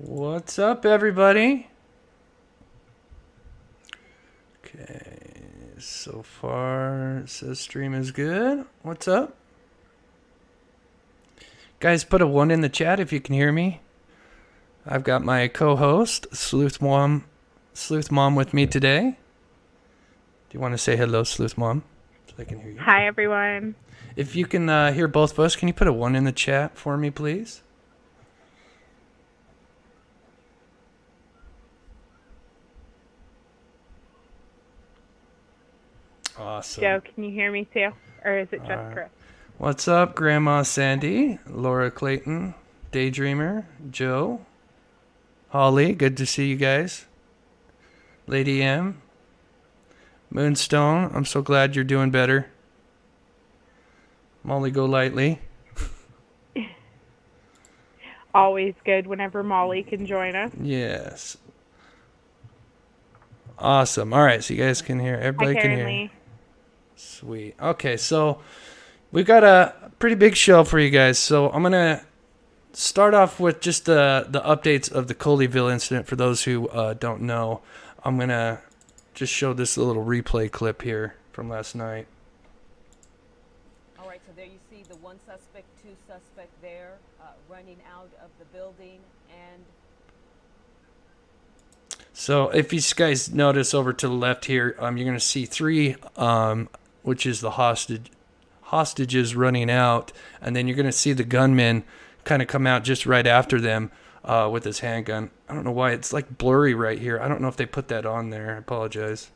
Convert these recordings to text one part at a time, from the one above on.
What's up, everybody? Okay, so far it says stream is good. What's up? Guys, put a 1 in the chat if you can hear me. I've got my co-host, Sleuth Mom with me today. Do you want to say hello, Sleuth Mom? So I can hear you. Hi, everyone. If you can hear both of us, can you put a 1 in the chat for me, please? Awesome. Joe, can you hear me too? Or is it just Chris? What's up, Grandma Sandy, Laura Clayton, Daydreamer, Joe, Holly, good to see you guys. Lady M, Moonstone, I'm so glad you're doing better. Molly Golightly. Always good whenever Molly can join us. Yes. Awesome. All right, so you guys can hear. Everybody Hi, can Karen hear. Lee. Sweet. Okay, so we've got a pretty big show for you guys. So I'm going to start off with just the updates of the Colleyville incident for those who don't know. I'm going to just show this little replay clip here from last night. All right, so there you see the one suspect, two suspect there running out of the building. And so if you guys notice over to the left here, you're going to see 3, which is the hostages running out. And then you're going to see the gunman kind of come out just right after them with his handgun. I don't know why. It's like blurry right here. I don't know if they put that on there. I apologize.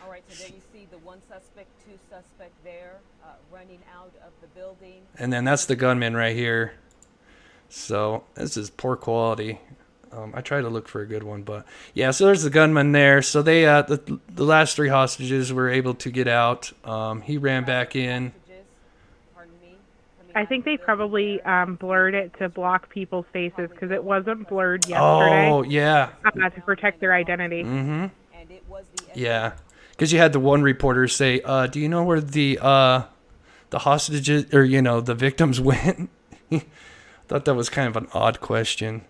all right, so there you see the one suspect, two suspect there running out of the building. And then that's the gunman right here. So this is poor quality. I try to look for a good one, but yeah. So there's the gunman there. So they, the last 3 hostages were able to get out. He ran back in. I think they probably blurred it to block people's faces because it wasn't blurred yesterday. Oh yeah. To protect their identity. Mm-hmm. Yeah, because you had the one reporter say, "Do you know where the hostages or the victims went?" Thought that was kind of an odd question,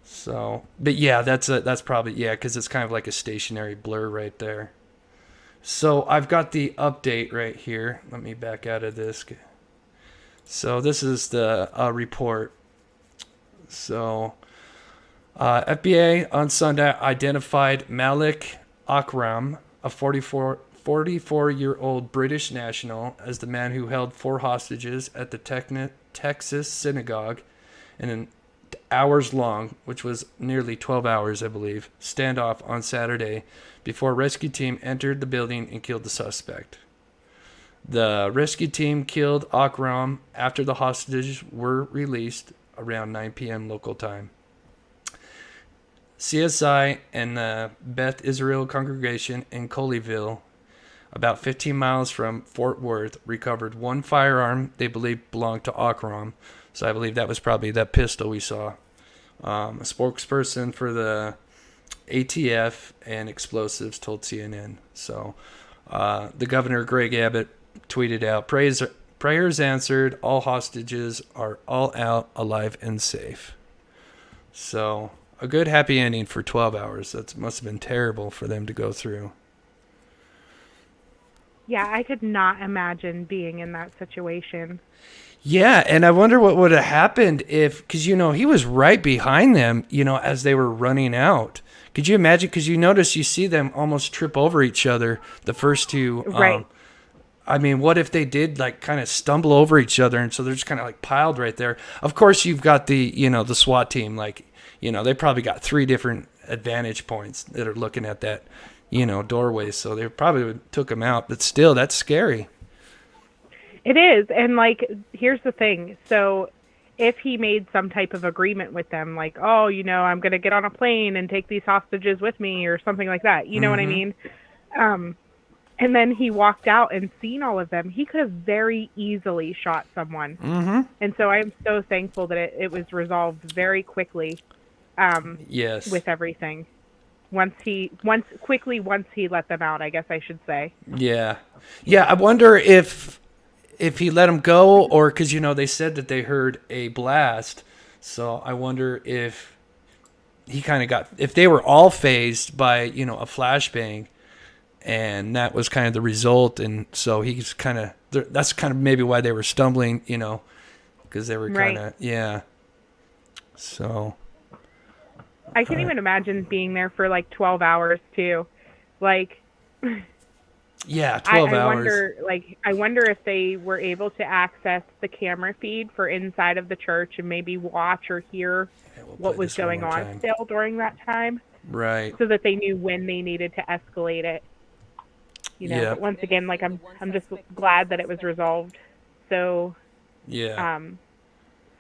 So, but yeah, that's probably because it's kind of like a stationary blur right there. So I've got the update right here. Let me back out of this. So this is the report. So FBA on Sunday identified Malik Akram, a 44-year-old British national, as the man who held 4 hostages at the Texas synagogue in an hours long, which was nearly 12 hours, I believe, standoff on Saturday before a rescue team entered the building and killed the suspect. The rescue team killed Akram after the hostages were released around 9 p.m. local time. CSI and the Beth Israel congregation in Colleyville, about 15 miles from Fort Worth, recovered 1 firearm they believe belonged to Akram. So I believe that was probably that pistol we saw. A spokesperson for the ATF and explosives told CNN. So the governor, Greg Abbott, tweeted out, prayers answered, all hostages are all out, alive, and safe. So a good happy ending for 12 hours. That must have been terrible for them to go through. Yeah, I could not imagine being in that situation. Yeah, and I wonder what would have happened because, he was right behind them, as they were running out. Could you imagine? Because you see them almost trip over each other, the first 2. Right. I mean, what if they did kind of stumble over each other, and so they're just kind of piled right there. Of course, you've got the, the SWAT team, they probably got 3 different advantage points that are looking at that, doorway. So they probably took them out, but still, that's scary. It is. And here's the thing. So if he made some type of agreement with them, I'm going to get on a plane and take these hostages with me or something like that. You know what I mean? And then he walked out and seen all of them. He could have very easily shot someone. Mm-hmm. And so I am so thankful that it was resolved very quickly. Yes. With everything. Once he let them out, I guess I should say. Yeah. Yeah, I wonder if if he let him go, or because they said that they heard a blast, so I wonder if he kind of if they were all phased by a flashbang, and that was kind of the result, and so he's kind of that's kind of maybe why they were stumbling, because they were kind of So I can't even imagine being there for like 12 hours too, like. Yeah, 12 hours. I wonder if they were able to access the camera feed for inside of the church and maybe watch or hear what was going on still during that time. Right. So that they knew when they needed to escalate it. But once again, like I'm just glad that it was resolved so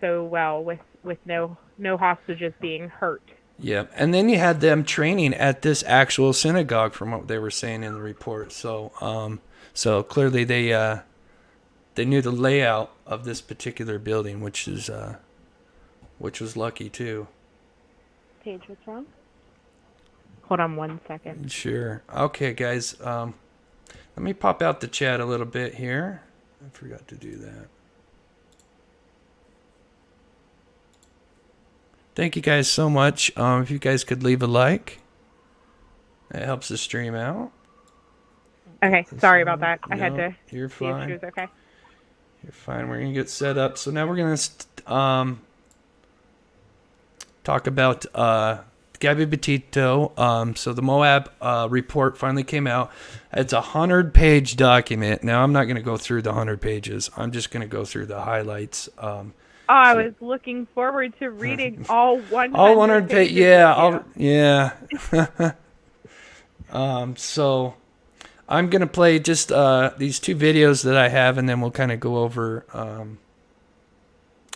well with no hostages being hurt. Yeah, and then you had them training at this actual synagogue, from what they were saying in the report. So, so clearly they knew the layout of this particular building, which was lucky too. Paige, what's wrong? Hold on 1 second. Sure. Okay, guys. Let me pop out the chat a little bit here. I forgot to do that. Thank you guys so much. If you guys could leave a like, it helps the stream out. Okay, sorry about that. I had to You're see fine. if she was okay. You're fine. We're going to get set up. So now we're going to talk about Gabby Petito. So the Moab report finally came out. It's a 100-page document. Now, I'm not going to go through the 100 pages. I'm just going to go through the highlights. I was looking forward to reading all 100 all 100 pages. Yeah, so I'm going to play just these two videos that I have, and then we'll kind of go over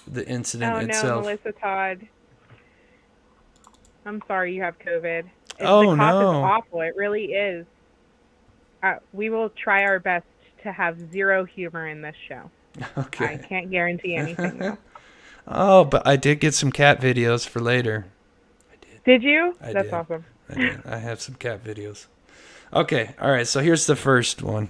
the incident itself. Oh, no, Melissa Todd. I'm sorry you have COVID. The no. cough is awful. It really is. We will try our best to have zero humor in this show. Okay. I can't guarantee anything, though. Oh, but I did get some cat videos for later. I did. Did you? I That's did. awesome. I did. I have some cat videos. Okay, all right, so here's the first one.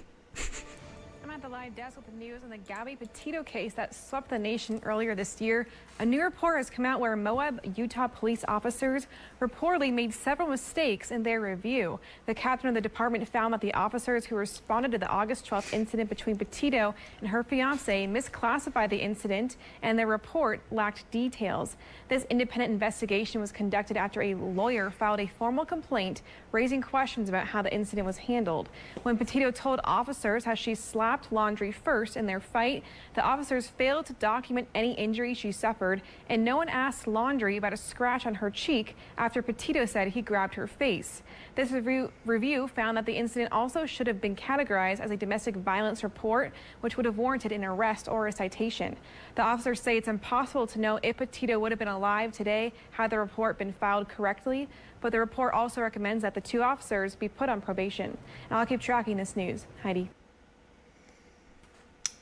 I'm at the live desk with the news on the Gabby Petito case that swept the nation earlier this year. A new report has come out where Moab, Utah police officers reportedly made several mistakes in their review. The captain of the department found that the officers who responded to the August 12th incident between Petito and her fiancé misclassified the incident, and their report lacked details. This independent investigation was conducted after a lawyer filed a formal complaint raising questions about how the incident was handled. When Petito told officers how she slapped Laundrie first in their fight, the officers failed to document any injury she suffered, and no one asked Laundrie about a scratch on her cheek after Petito said he grabbed her face. This review found that the incident also should have been categorized as a domestic violence report, which would have warranted an arrest or a citation. The officers say it's impossible to know if Petito would have been alive today had the report been filed correctly, but the report also recommends that the two officers be put on probation. And I'll keep tracking this news. Heidi.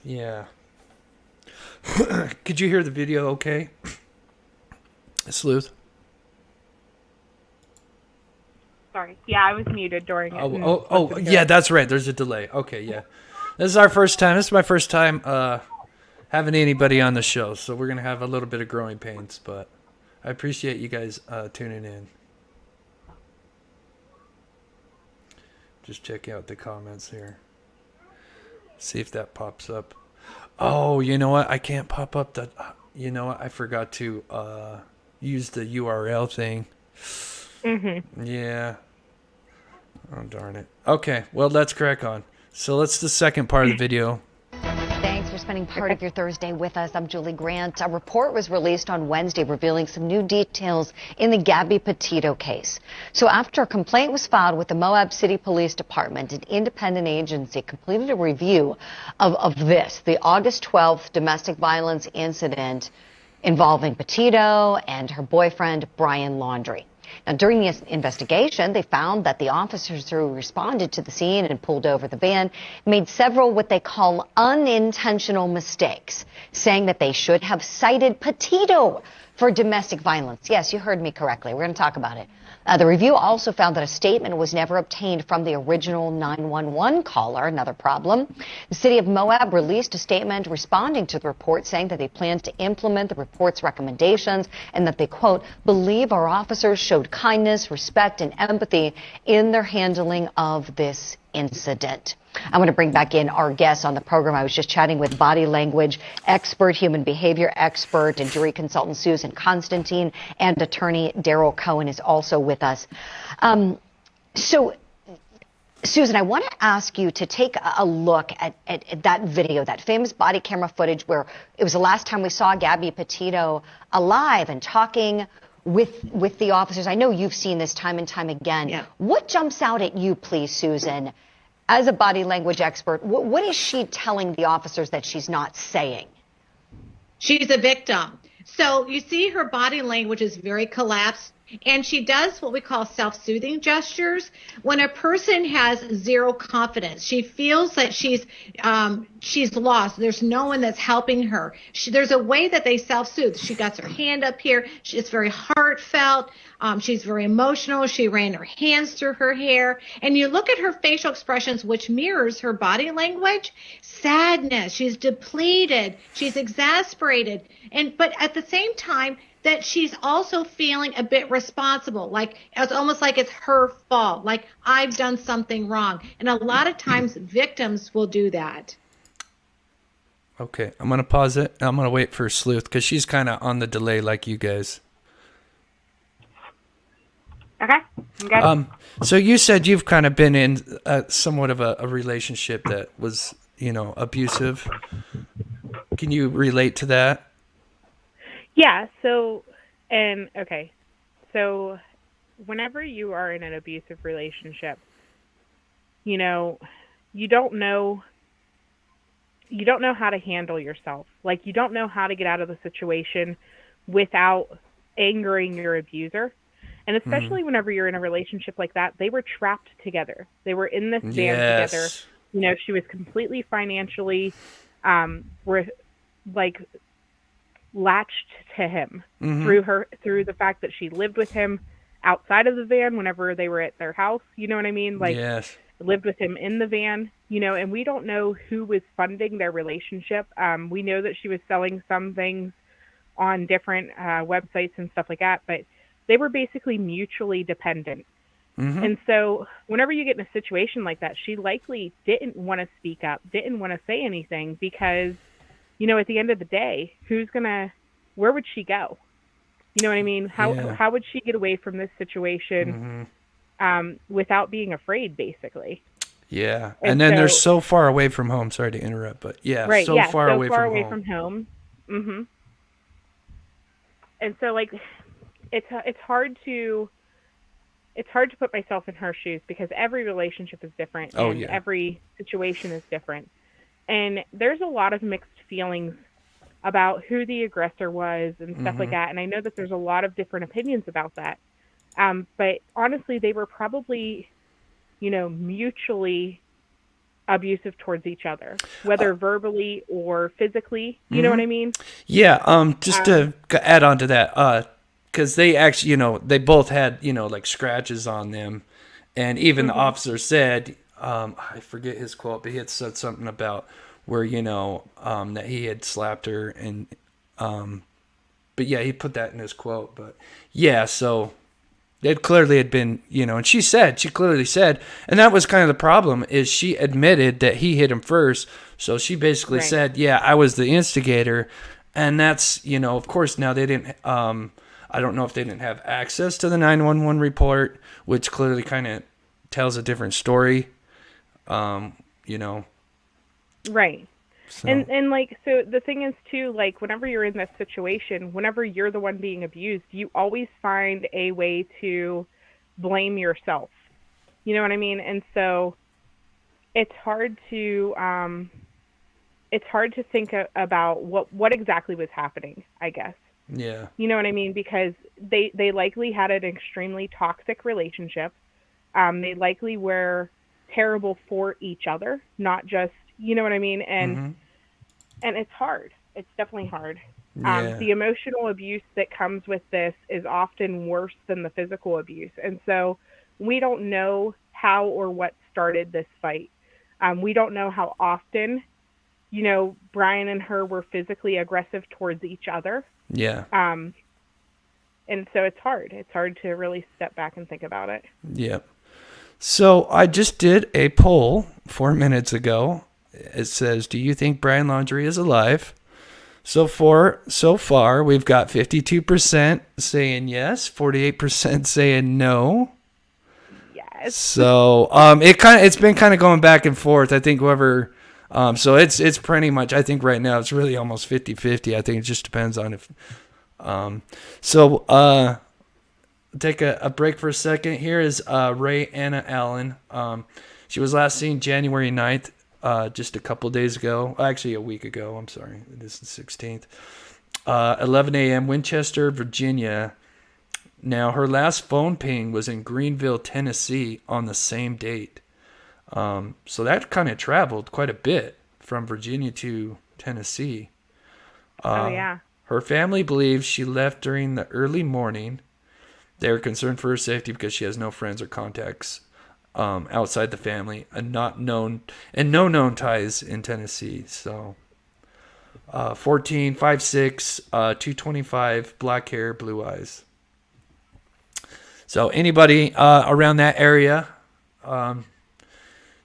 Yeah. Could you hear the video okay? Sleuth? Sorry. Yeah, I was muted during it. Yeah, that's right. There's a delay. Okay, yeah. This is our first time. This is my first time having anybody on the show, so we're going to have a little bit of growing pains, but I appreciate you guys tuning in. Just check out the comments here. See if that pops up. Oh, you know what? I can't pop up the... You know what? I forgot to use the URL thing. Mm-hmm. Yeah. Oh, darn it. Okay, well, let's crack on. So let's the second part of the video. Thanks for spending part of your Thursday with us. I'm Julie Grant. A report was released on Wednesday revealing some new details in the Gabby Petito case. So after a complaint was filed with the Moab City Police Department, an independent agency completed a review of the August 12th domestic violence incident involving Petito and her boyfriend, Brian Laundrie. Now, during the investigation, they found that the officers who responded to the scene and pulled over the van made several what they call unintentional mistakes, saying that they should have cited Petito for domestic violence. Yes, you heard me correctly. We're going to talk about it. The review also found that a statement was never obtained from the original 911 caller, another problem. The city of Moab released a statement responding to the report, saying that they plan to implement the report's recommendations and that they, quote, believe our officers showed kindness, respect, and empathy in their handling of this incident. I want to bring back in our guests on the program. I was just chatting with body language expert, human behavior expert, and jury consultant Susan Constantine, and attorney Daryl Cohen is also with us. So, Susan, I want to ask you to take a look at that video, that famous body camera footage where it was the last time we saw Gabby Petito alive and talking with the officers. I know you've seen this time and time again. Yeah. What jumps out at you, please, Susan, as a body language expert? What is she telling the officers that she's not saying? She's a victim. So you see her body language is very collapsed, and she does what we call self-soothing gestures. When a person has zero confidence, she feels that she's lost. There's no one that's helping her. There's a way that they self-soothe. She got her hand up here. It's very heartfelt. She's very emotional. She ran her hands through her hair. And you look at her facial expressions, which mirrors her body language. Sadness. She's depleted. She's exasperated. But at the same time, that she's also feeling a bit responsible, like it's almost like it's her fault, like I've done something wrong. And a lot of times victims will do that. Okay, I'm going to pause it. I'm going to wait for Sleuth because she's kind of on the delay like you guys. Okay. Okay. So you said you've kind of been in somewhat of a relationship that was, abusive. Can you relate to that? Yeah, so whenever you are in an abusive relationship, you don't know how to handle yourself. Like, you don't know how to get out of the situation without angering your abuser. And especially whenever you're in a relationship like that, they were trapped together. They were in this van together. She was completely financially, latched to him through the fact that she lived with him outside of the van whenever they were at their house. You know what I mean? Lived with him in the van, and we don't know who was funding their relationship. We know that she was selling some things on different websites and stuff like that, but they were basically mutually dependent. And so whenever you get in a situation like that, she likely didn't want to speak up, didn't want to say anything because at the end of the day, where would she go? You know what I mean? How would she get away from this situation without being afraid, basically? Yeah. And then they're so far away from home. Sorry to interrupt, but far away from home. Mm-hmm. And so, it's hard to put myself in her shoes because every relationship is different and every situation is different. And there's a lot of mixed feelings about who the aggressor was and stuff like that. And I know that there's a lot of different opinions about that. But honestly, they were probably, mutually abusive towards each other, whether verbally or physically. You know what I mean? Yeah. Just to add on to that, because they actually, they both had, scratches on them. And even the officer said, I forget his quote, but he had said something about where, that he had slapped her and, but yeah, he put that in his quote, but yeah, so it clearly had been, and she clearly said, and that was kind of the problem is she admitted that he hit him first. So she basically said, yeah, I was the instigator. And that's, of course now they didn't, I don't know if they didn't have access to the 911 report, which clearly kind of tells a different story. Right. So. And so the thing is too, whenever you're in this situation, whenever you're the one being abused, you always find a way to blame yourself. You know what I mean? And so it's hard to think about what exactly was happening, I guess. Yeah. You know what I mean? Because they likely had an extremely toxic relationship. They likely were terrible for each other, not just, you know what I mean? And it's hard. It's definitely hard. Yeah. The emotional abuse that comes with this is often worse than the physical abuse. And so we don't know how or what started this fight. We don't know how often, Brian and her were physically aggressive towards each other. Yeah. And so it's hard. It's hard to really step back and think about it. Yeah. So I just did a poll 4 minutes ago. It says, do you think Brian Laundrie is alive? So far, we've got 52% saying yes, 48% saying no. Yes. So it's been kind of going back and forth. I think whoever so it's pretty much, I think right now it's really almost 50-50. I think it just depends on if take a break for a second. Here is Ray Anna Allen. She was last seen January 9th. Just a couple days ago, actually a week ago, I'm sorry, it is the 16th, 11 a.m., Winchester, Virginia. Now, her last phone ping was in Greenville, Tennessee on the same date. So that kind of traveled quite a bit from Virginia to Tennessee. Oh, yeah. Her family believes she left during the early morning. They were concerned for her safety because she has no friends or contacts outside the family, and no known ties in Tennessee. So 14, 5'6", 225, black hair, blue eyes. So anybody around that area,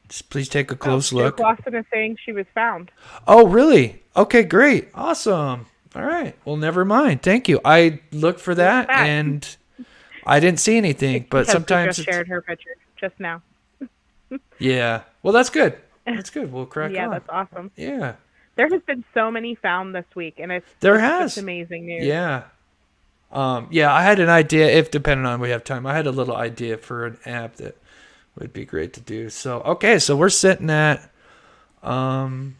just please take a close look. Lawson is saying she was found. Oh, really? Okay, great. Awesome. All right. Well, never mind. Thank you. I looked for that and I didn't see anything, but sometimes she just shared her picture just now. Yeah. Well, that's good. That's good. We'll crack on. Yeah, that's awesome. Yeah. There has been so many found this week, and it's amazing news. Yeah. I had an idea, if depending on we have time, I had a little idea for an app that would be great to do. So, okay, so we're sitting at, the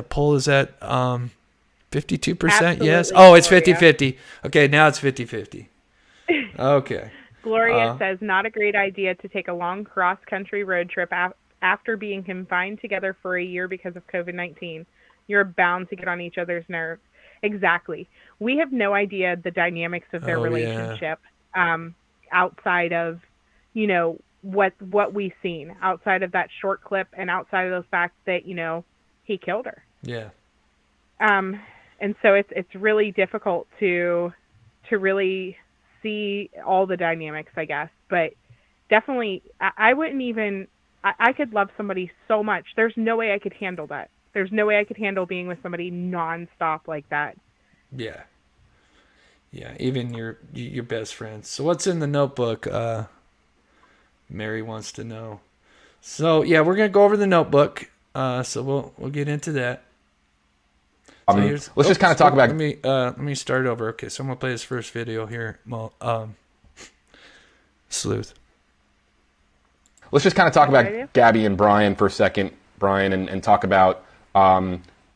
poll is at 52% yes. Oh, it's 50-50. Okay, now it's 50-50. Okay. Gloria says, not a great idea to take a long cross-country road trip after being confined together for a year because of COVID-19. You're bound to get on each other's nerves. Exactly. We have no idea the dynamics of their relationship outside of, what we've seen, outside of that short clip and outside of the fact that, he killed her. Yeah. And so it's really difficult to really see all the dynamics, I guess. But definitely, I wouldn't even, I could love somebody so much. There's no way I could handle that. There's no way I could handle being with somebody nonstop like that. Yeah. Yeah, even your best friends. So what's in the notebook? Mary wants to know. So, yeah, we're going to go over the notebook. So we'll get into that. So let's just kind of talk about. Let me start over. Okay, so I'm gonna play this first video here. Sleuth. Let's just kind of talk about Gabby and Brian for a second, Brian, and talk about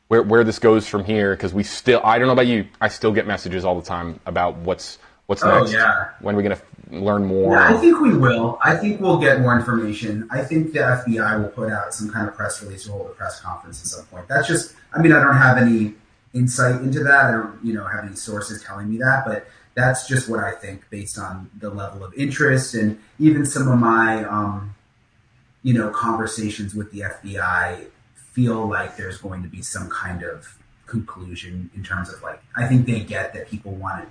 where this goes from here, because I don't know about you, I still get messages all the time about what's next. Yeah. When are we gonna learn more? Yeah, I think we will. I think we'll get more information. I think the FBI will put out some kind of press release or hold a press conference at some point. That's just, I don't have any insight into that. I don't, have any sources telling me that, but that's just what I think based on the level of interest and even some of my, conversations with the FBI feel like there's going to be some kind of conclusion in terms of I think they get that people want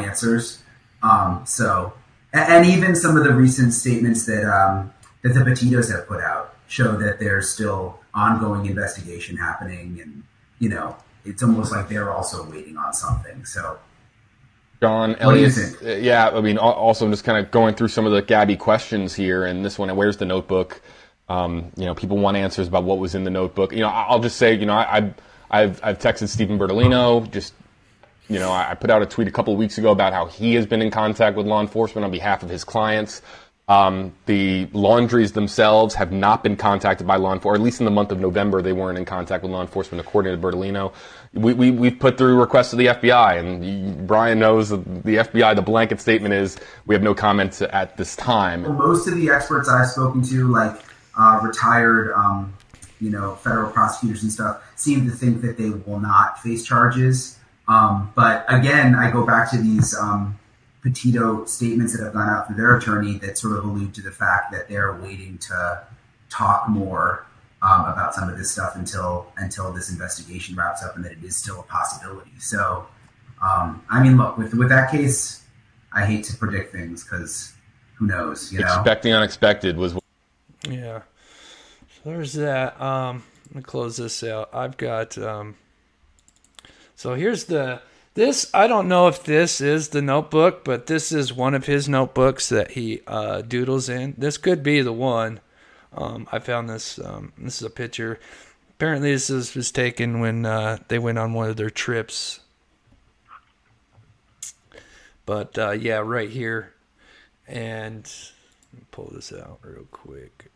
answers. And even some of the recent statements that the Petitos have put out show that there's still ongoing investigation happening, and it's almost like they're also waiting on something. So, John, what do you think? Also I'm just kind of going through some of the Gabby questions here, and this one, where's the notebook? People want answers about what was in the notebook. I'll just say, I've texted Stephen Bertolino, just, I put out a tweet a couple of weeks ago about how he has been in contact with law enforcement on behalf of his clients. The Laundries themselves have not been contacted by law enforcement, or at least in the month of November, they weren't in contact with law enforcement, according to Bertolino. We've put through requests to the FBI, and Brian knows that the FBI, the blanket statement is, we have no comments at this time. Most of the experts I've spoken to, retired federal prosecutors and stuff seem to think that they will not face charges. But again, I go back to these Petito statements that have gone out through their attorney that sort of allude to the fact that they're waiting to talk more about some of this stuff until this investigation wraps up, and that it is still a possibility. So, look, with that case, I hate to predict things because who knows, Expecting unexpected was. Yeah. So there's that. Let me close this out. I've got. So here's this. I don't know if this is the notebook, but this is one of his notebooks that he doodles in. This could be the one. I found this. This is a picture. Apparently, this was taken when they went on one of their trips. But yeah, right here. And let me pull this out real quick.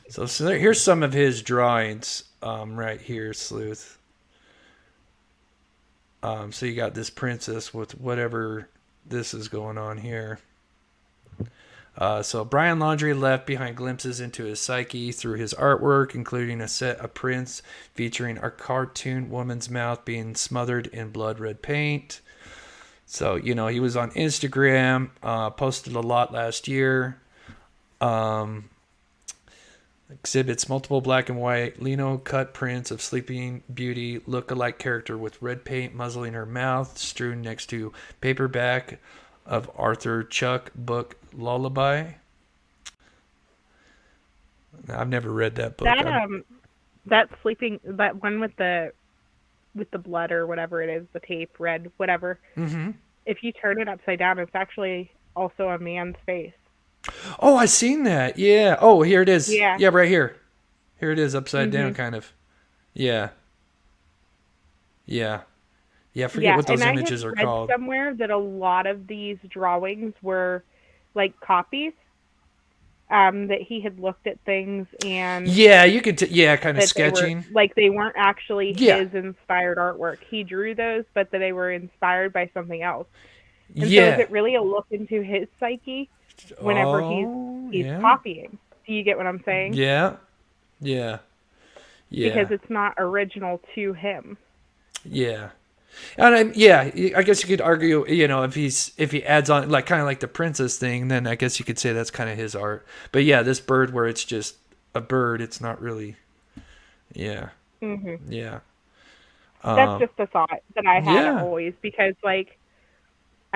So here's some of his drawings right here, Sleuth. So you got this princess with whatever this is going on here. So Brian Laundrie left behind glimpses into his psyche through his artwork, including a set of prints featuring a cartoon woman's mouth being smothered in blood red paint. So, he was on Instagram, posted a lot last year. Exhibits multiple black and white lino cut prints of Sleeping Beauty look-alike character with red paint muzzling her mouth, strewn next to paperback of Arthur Chuck book Lullaby. I've never read that book. That one with the blood or whatever it is, the tape, red, whatever. Mm-hmm. If you turn it upside down, it's actually also a man's face. Oh, I seen that. Yeah. Oh, here it is. Yeah. Yeah, right here. Here it is, upside down, kind of. Yeah. Yeah. Yeah, I forget what those images are called. Somewhere that a lot of these drawings were like copies. That he had looked at things and you could kind of sketching. They weren't actually his inspired artwork. He drew those, but they were inspired by something else. And so is it really a look into his psyche whenever he's copying? Do you get what I'm saying? Yeah. Yeah. Yeah. Because it's not original to him. Yeah. And I guess you could argue, if he adds on kind of like the princess thing, then I guess you could say that's kind of his art. But yeah, this bird where it's just a bird, it's not really. Yeah. Mm-hmm. Yeah. That's just a thought that I had always, because I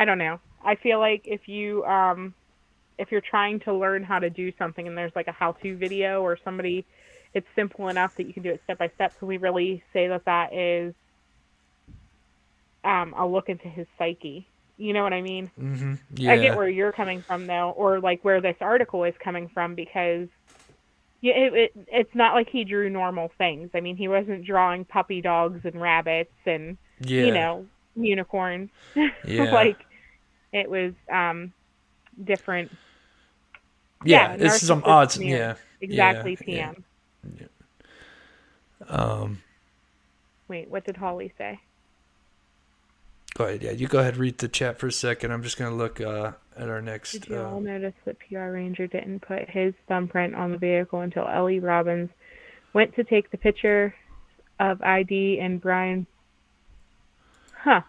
don't know. I feel like if you're trying to learn how to do something and there's a how-to video or somebody, it's simple enough that you can do it step by step. Can we really say that is a look into his psyche? You know what I mean? Mm-hmm. Yeah. I get where you're coming from, though, or where this article is coming from, because it's not like he drew normal things. I mean, he wasn't drawing puppy dogs and rabbits and unicorns. Yeah. It was different. Yeah, it's some odds. Yeah, exactly. TM. Yeah. Wait, what did Holly say? Go ahead. Yeah, you go ahead. Read the chat for a second. I'm just going to look at our next. Did you all notice that PR Ranger didn't put his thumbprint on the vehicle until Ellie Robbins went to take the picture of ID and Brian? Huh.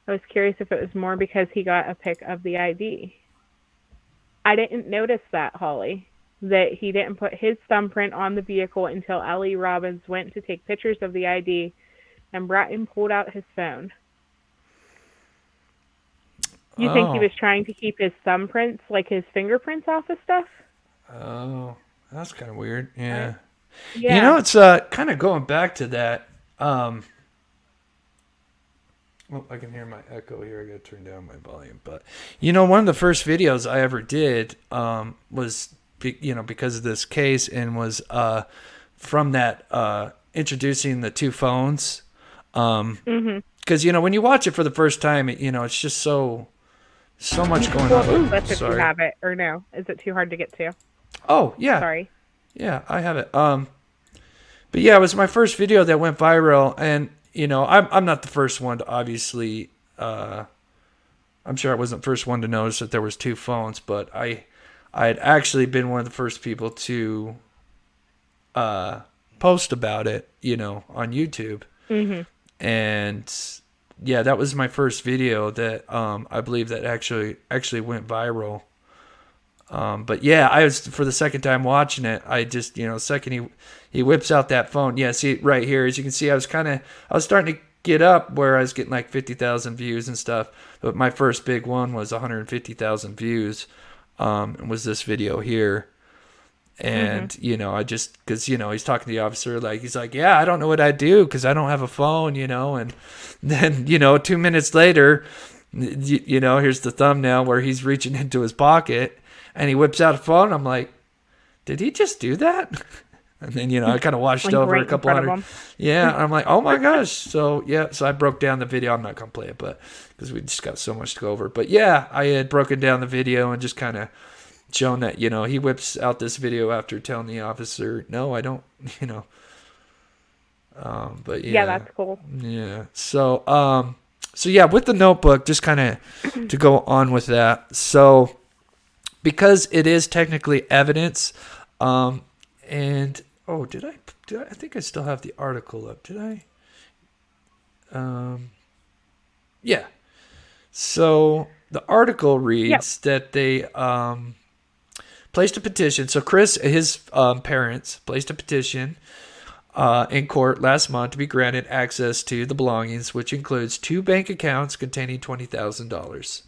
I was curious if it was more because he got a pic of the ID. I didn't notice that, Holly, that he didn't put his thumbprint on the vehicle until Ellie Robbins went to take pictures of the ID and Brian pulled out his phone. You think he was trying to keep his thumbprints, his fingerprints off of stuff? Oh, that's kind of weird. Yeah. Yeah. It's kind of going back to that. I can hear my echo here. I got to turn down my volume. But, one of the first videos I ever did was, because of this case, and was from that introducing the two phones. Because, when you watch it for the first time, it's just so much going on. Let's if you have it, or no? Is it too hard to get to? Oh, yeah. Sorry. Yeah, I have it. But yeah, it was my first video that went viral, and I'm not the first one to obviously I'm sure I wasn't the first one to notice that there was 2 phones, but I had actually been one of the first people to post about it, on YouTube. Mm-hmm. And yeah, that was my first video that I believe that actually went viral. But yeah, I was, for the second time watching it, I just, second he whips out that phone. Yeah, see right here, as you can see, I was starting to get up where I was getting like 50,000 views and stuff. But my first big one was 150,000 views. And was this video here. And, I just, because, he's talking to the officer, he's like, yeah, I don't know what I'd do because I don't have a phone, and then, 2 minutes later, here's the thumbnail where he's reaching into his pocket and he whips out a phone. I'm like, did he just do that? And then, I kind of watched over a couple hundred. Yeah. And I'm like, oh my gosh. So, yeah. So I broke down the video. I'm not going to play it, but because we just got so much to go over. But yeah, I had broken down the video and just kind of shown that, he whips out this video after telling the officer, no, I don't, but yeah. Yeah, that's cool. Yeah. So yeah, with the notebook, just kind of to go on with that. So because it is technically evidence, and did I think I still have the article up. Did I? Yeah. So the article reads that they placed a petition. So Chris, his parents, placed a petition in court last month to be granted access to the belongings, which includes 2 bank accounts containing $20,000.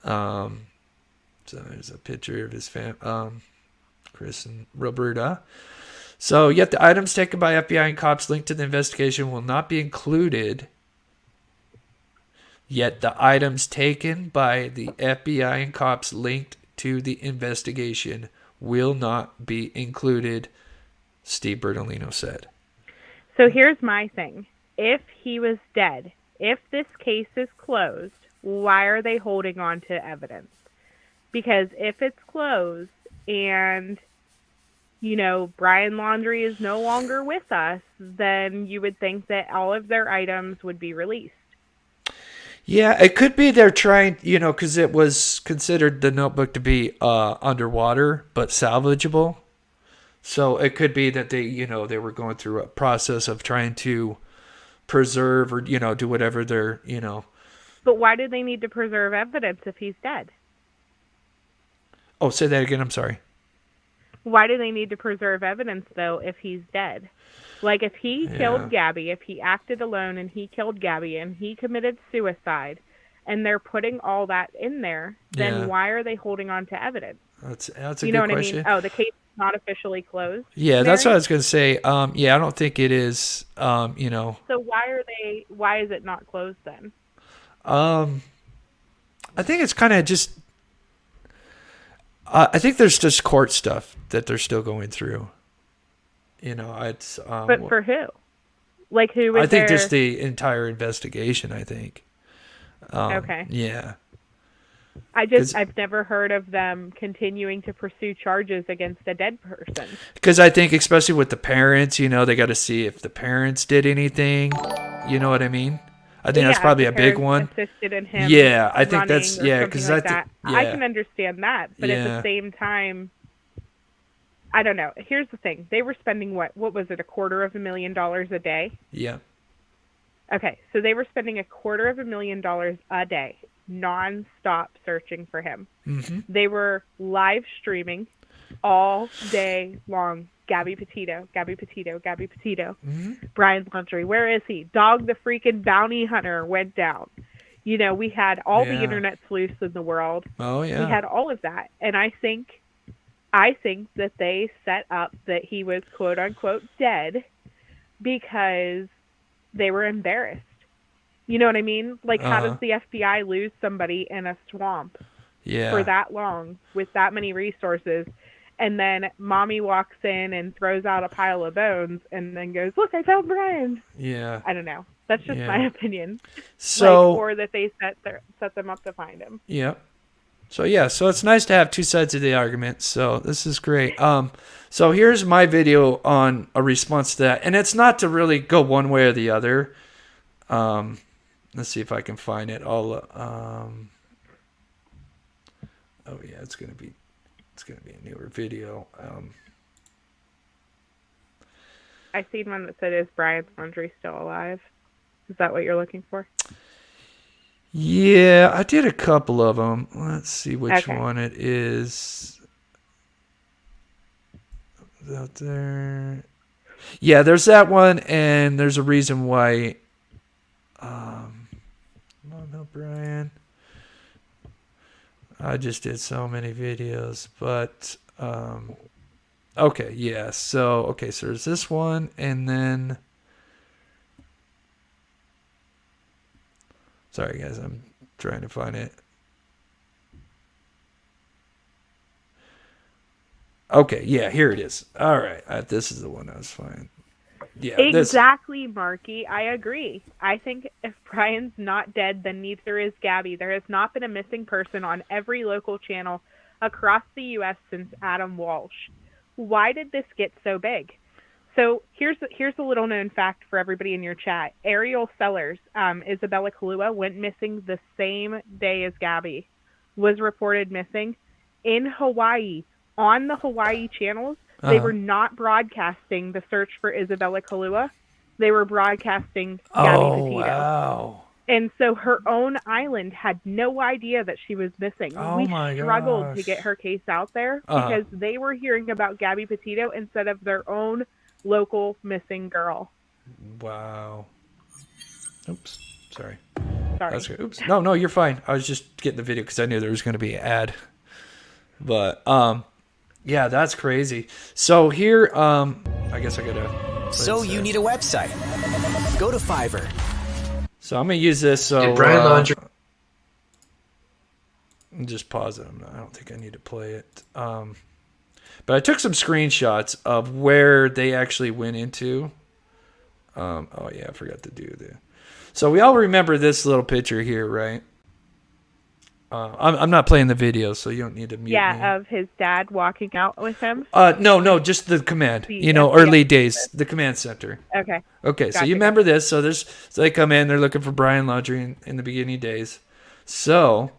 So there's a picture of his Chris and Roberta. So yet the items taken by FBI and cops linked to the investigation will not be included. Yet the items taken by the FBI and cops linked to the investigation will not be included, Steve Bertolino said. So here's my thing. If he was dead, if this case is closed, why are they holding on to evidence? Because if it's closed and, Brian Laundrie is no longer with us, then you would think that all of their items would be released. Yeah, it could be they're trying, because it was considered the notebook to be underwater, but salvageable. So it could be that they, they were going through a process of trying to preserve or, do whatever they're, But why do they need to preserve evidence if he's dead? Oh, say that again. I'm sorry. Why do they need to preserve evidence, though, if he's dead? Like, if he killed Gabby, if he acted alone and he killed Gabby and he committed suicide, and they're putting all that in there, then why are they holding on to evidence? That's a you good know what question. I mean? Oh, the case is not officially closed? Yeah, that's what I was going to say. I don't think it is, So why is it not closed then? I think it's kind of just, I think there's just court stuff that they're still going through. It's but for who? Like who was I think there? just the entire investigation, I think. Okay. Yeah. I've never heard of them continuing to pursue charges against a dead person. Because I think, especially with the parents, they got to see if the parents did anything. You know what I mean? I think that's probably a big one. Assisted in him. Yeah, I think that's because I can understand that, but at the same time, I don't know. Here's the thing: they were spending what was it? $250,000 a day. Yeah. Okay, so they were spending $250,000 a day, non-stop searching for him. Mm-hmm. They were live streaming all day long. Gabby Petito, Gabby Petito, Gabby Petito. Mm-hmm. Brian Laundrie, where is he? Dog the freaking bounty hunter went down. We had all the internet sleuths in the world. Oh, yeah. We had all of that. And I think that they set up that he was quote unquote dead because they were embarrassed. You know what I mean? Like, how does the FBI lose somebody in a swamp for that long with that many resources? And then mommy walks in and throws out a pile of bones and then goes, look, I found Brian. Yeah. I don't know. That's just my opinion. So, or that they set them up to find him. Yeah. So it's nice to have two sides of the argument. So this is great. So here's my video on a response to that. And it's not to really go one way or the other. Let's see if I can find it. Oh yeah, it's gonna be a newer video. I seen one that said, "Is Brian Laundrie still alive?" Is that what you're looking for? Yeah, I did a couple of them. Let's see which Okay. one it is. Out there. Yeah, there's that one, and there's a reason why. No, Brian. I just did so many videos, but okay, yeah. So there's this one, and then. Sorry, guys, I'm trying to find it. Okay, yeah, here it is. All right, this is the one I was finding. Yeah, exactly, Marky. I agree. I think if Brian's not dead, then neither is Gabby. There has not been a missing person on every local channel across the U.S. since Adam Walsh. Why did this get so big? So here's a little known fact for everybody in your chat. Ariel Sellers, Isabella Kalua, went missing the same day as Gabby was reported missing in Hawaii. On the Hawaii channels, they were not broadcasting the search for Isabella Kalua. They were broadcasting Gabby Petito. Wow. And so her own island had no idea that she was missing. Oh, we my struggled gosh. to get her case out there because they were hearing about Gabby Petito instead of their own local missing girl. Wow. Oops. Sorry. Sorry. Oops. No, you're fine. I was just getting the video because I knew there was going to be an ad. But, yeah, that's crazy. So here, I guess I got to... So you need a website. Go to Fiverr. So I'm going to use this. So Brian Laundrie. Just pause it. I don't think I need to play it. But I took some screenshots of where they actually went into. Oh, yeah, I forgot to do that. So we all remember this little picture here, right? I'm not playing the video, so you don't need to mute me. Of his dad walking out with him. No, just the command. Early days, the command center. Okay. Okay, so you remember this. So they come in, they're looking for Brian Laundrie in the beginning days. So,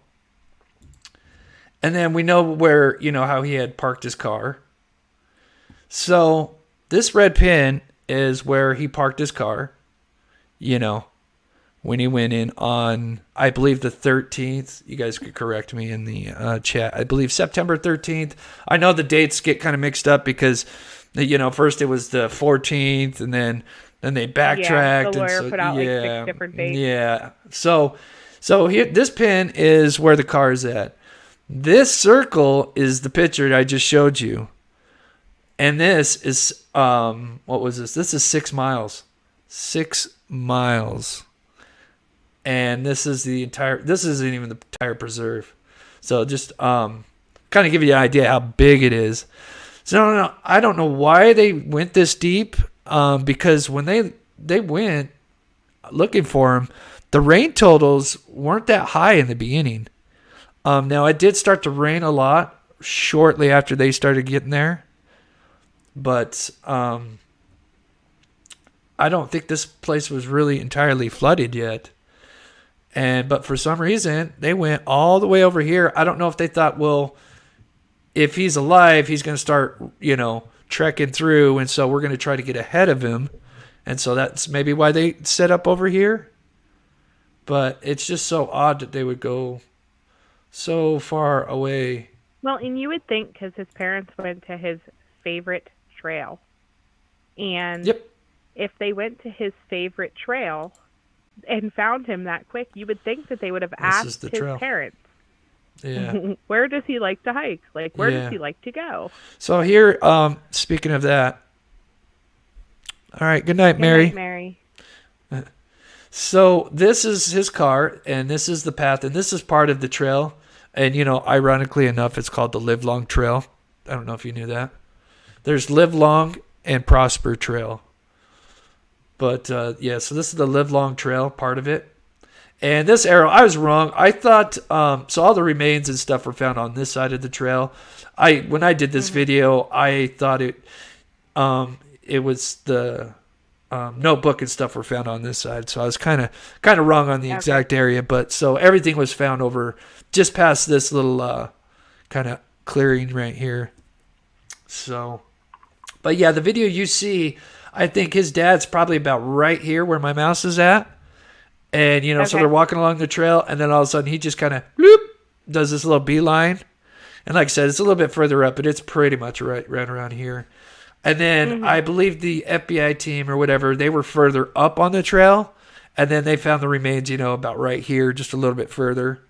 and then we know where, how he had parked his car. So this red pin is where he parked his car, when he went in on, I believe, the 13th. You guys could correct me in the chat. I believe September 13th. I know the dates get kind of mixed up because, first it was the 14th and then they backtracked. The lawyer put out like 6 different dates. Yeah. So here, this pin is where the car is at. This circle is the picture I just showed you. And this is, what was this? This is 6 miles. 6 miles. And this isn't even the entire preserve. So just kind of give you an idea how big it is. So no, I don't know why they went this deep. Because when they went looking for him, the rain totals weren't that high in the beginning. Now it did start to rain a lot shortly after they started getting there. But I don't think this place was really entirely flooded yet. But for some reason, they went all the way over here. I don't know if they thought, well, if he's alive, he's going to start, trekking through. And so we're going to try to get ahead of him. And so that's maybe why they set up over here. But it's just so odd that they would go so far away. Well, and you would think because his parents went to his favorite trail. And if they went to his favorite trail and found him that quick, you would think that they would have asked his parents, where does he like to hike? Like, where does he like to go? So here, speaking of that, all right, good night, Mary. Good night, Mary. So this is his car, and this is the path, and this is part of the trail. And, ironically enough, it's called the Live Long Trail. I don't know if you knew that. There's Live Long and Prosper Trail. But, so this is the Live Long Trail, part of it. And this arrow, I was wrong. I thought, so all the remains and stuff were found on this side of the trail. When I did this video, I thought it was the notebook and stuff were found on this side. So I was kind of wrong on the exact area. But so everything was found over just past this little kind of clearing right here. So, but yeah, the video you see, I think his dad's probably about right here where my mouse is at. And, you know, so they're walking along the trail, and then all of a sudden he just kind of does this little beeline. And like I said, it's a little bit further up, but it's pretty much right around here. And then I believe the FBI team or whatever, they were further up on the trail, and then they found the remains, you know, about right here, just a little bit further.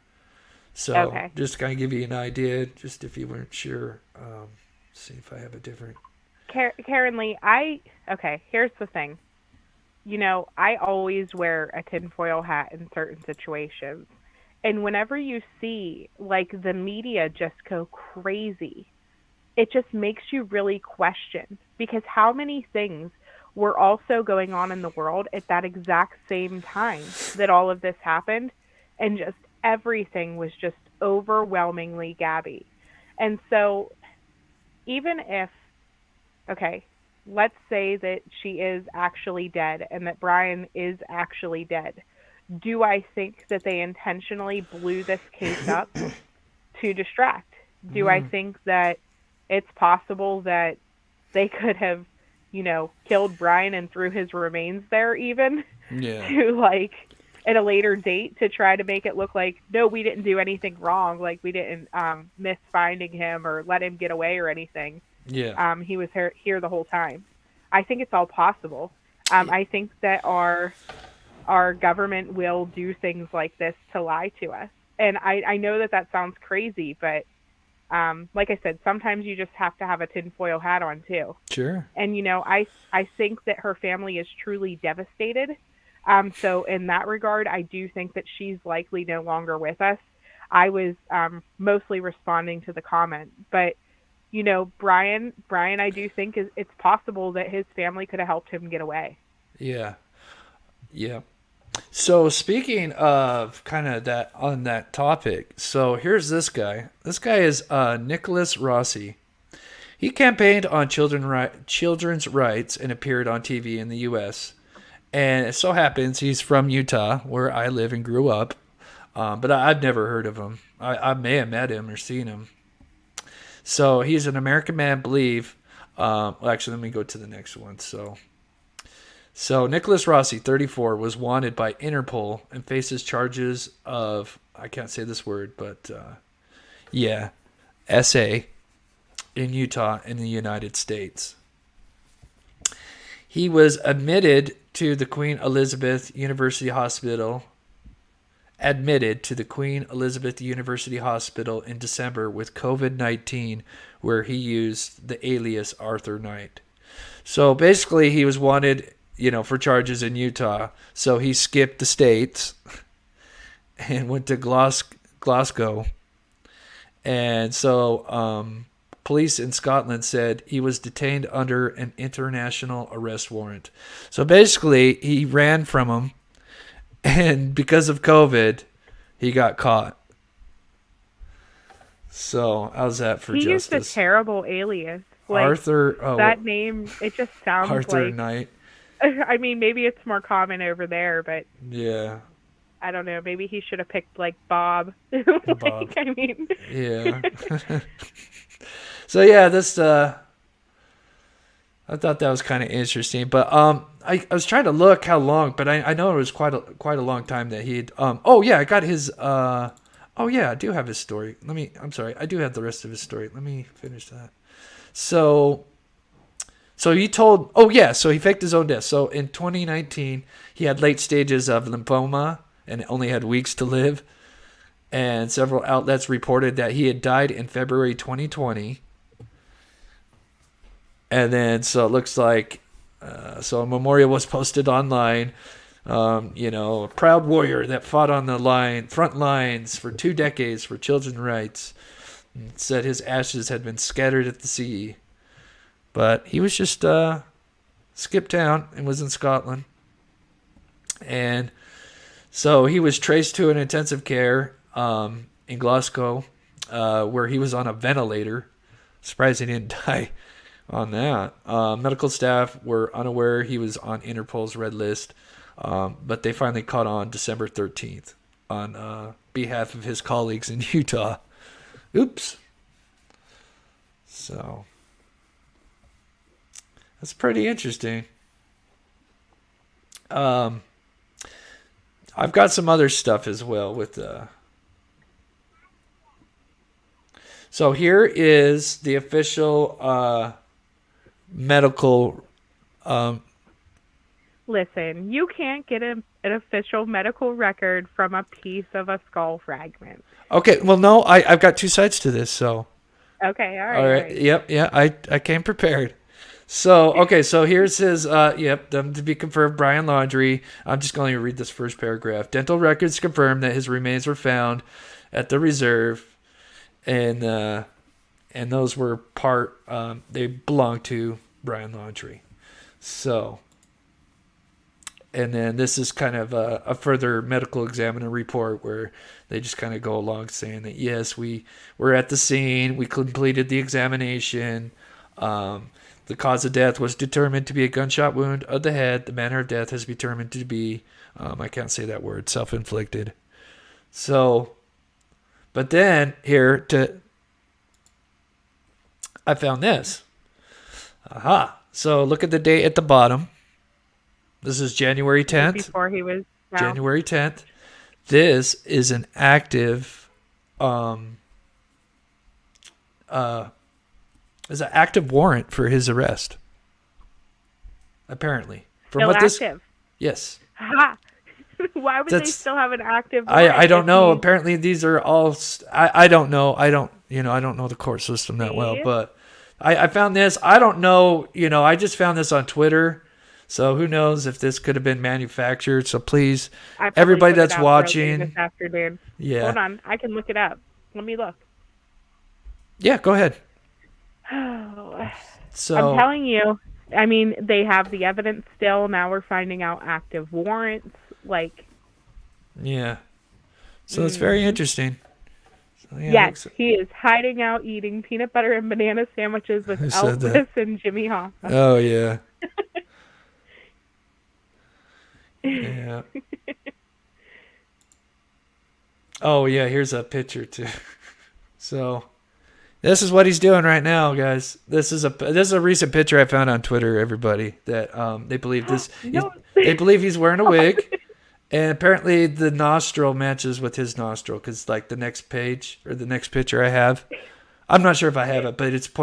So just to kind of give you an idea, just if you weren't sure. See if I have a different. Karen Lee, here's the thing. You know, I always wear a tinfoil hat in certain situations. And whenever you see, like, the media just go crazy, it just makes you really question. Because how many things were also going on in the world at that exact same time that all of this happened? And just everything was just overwhelmingly Gabby. And so even if, let's say that she is actually dead and that Brian is actually dead. Do I think that they intentionally blew this case up to distract? Do I think that it's possible that they could have, you know, killed Brian and threw his remains there even to, like, at a later date to try to make it look like, no, we didn't do anything wrong. Like, we didn't miss finding him or let him get away or anything. He was here the whole time. I think it's all possible. I think that our government will do things like this to lie to us. And I know that sounds crazy, but like I said, sometimes you just have to have a tinfoil hat on too. Sure. And, you know, I think that her family is truly devastated. So in that regard, I do think that she's likely no longer with us. I was mostly responding to the comment, but you know, Brian, I do think it's possible that his family could have helped him get away. Yeah. So speaking of kind of that on that topic, so here's this guy. This guy is Nicholas Rossi. He campaigned on children's rights and appeared on TV in the U.S. And it so happens he's from Utah, where I live and grew up. But I've never heard of him. I may have met him or seen him. So he's an American man, believe. Actually, let me go to the next one. So Nicholas Rossi, 34, was wanted by Interpol and faces charges of, I can't say this word, but SA in Utah in the United States. He was admitted to the Queen Elizabeth University Hospital in December with COVID-19, where he used the alias Arthur Knight. So basically he was wanted, you know, for charges in Utah. So he skipped the states and went to Glasgow. And so police in Scotland said he was detained under an international arrest warrant. So basically he ran from them. And because of COVID, he got caught. So how's that for justice? He used a terrible alias. Like, Arthur. That name, it just sounds Arthur like Knight. I mean, maybe it's more common over there, but yeah, I don't know. Maybe he should have picked like Bob. Bob. I mean, yeah. So yeah, this. I thought that was kind of interesting, but I was trying to look how long, but I know it was quite a long time that he'd I got his I do have his story. I do have the rest of his story. Let me finish that. So he told so he faked his own death. So in 2019 he had late stages of lymphoma and only had weeks to live, and several outlets reported that he had died in February 2020. And then, so it looks like, a memorial was posted online. A proud warrior that fought on the front lines for 2 decades for children's rights. It said his ashes had been scattered at the sea. But he was just skipped town and was in Scotland. And so he was traced to an intensive care in Glasgow, where he was on a ventilator. Surprised he didn't die on that. Medical staff were unaware he was on Interpol's red list, but they finally caught on December 13th on behalf of his colleagues in Utah. Oops. So that's pretty interesting. I've got some other stuff as well with So here is the official medical. Listen, you can't get an official medical record from a piece of a skull fragment. Okay, well, no, I've got two sides to this, so. Okay, all right. All right. Yep, yeah, I came prepared. So, okay, so here's his, them to be confirmed, Brian Laundrie. I'm just going to read this first paragraph. Dental records confirm that his remains were found at the reserve, and those were they belonged to Brian Laundrie. So, and then this is kind of a further medical examiner report where they just kind of go along saying that, yes, we were at the scene, we completed the examination, the cause of death was determined to be a gunshot wound of the head. The manner of death has been determined to be, I can't say that word, self-inflicted. So, but then I found this. Aha. So look at the date at the bottom. This is January 10th. Before he was found. January 10th. This is an active warrant for his arrest. Apparently. Still active. Yes. Ha! Why would they still have an active warrant? I don't know. Apparently these are all I don't know. I don't know the court system that well, but I found this. I don't know, I just found this on Twitter. So who knows if this could have been manufactured. So please, everybody that's watching. This afternoon. Yeah. Hold on. I can look it up. Let me look. Yeah, go ahead. So I'm telling you, I mean, they have the evidence still. Now we're finding out active warrants. Yeah. So it's very interesting. So, yeah, yes, he is hiding out eating peanut butter and banana sandwiches with Elvis and Jimmy Hoffa. Oh, yeah. Yeah. Oh, yeah, here's a picture, too. So, this is what he's doing right now, guys. This is a recent picture I found on Twitter, everybody, that they believe they believe he's wearing a wig. And apparently the nostril matches with his nostril because, the next page or the next picture I have, I'm not sure if I have it, but it's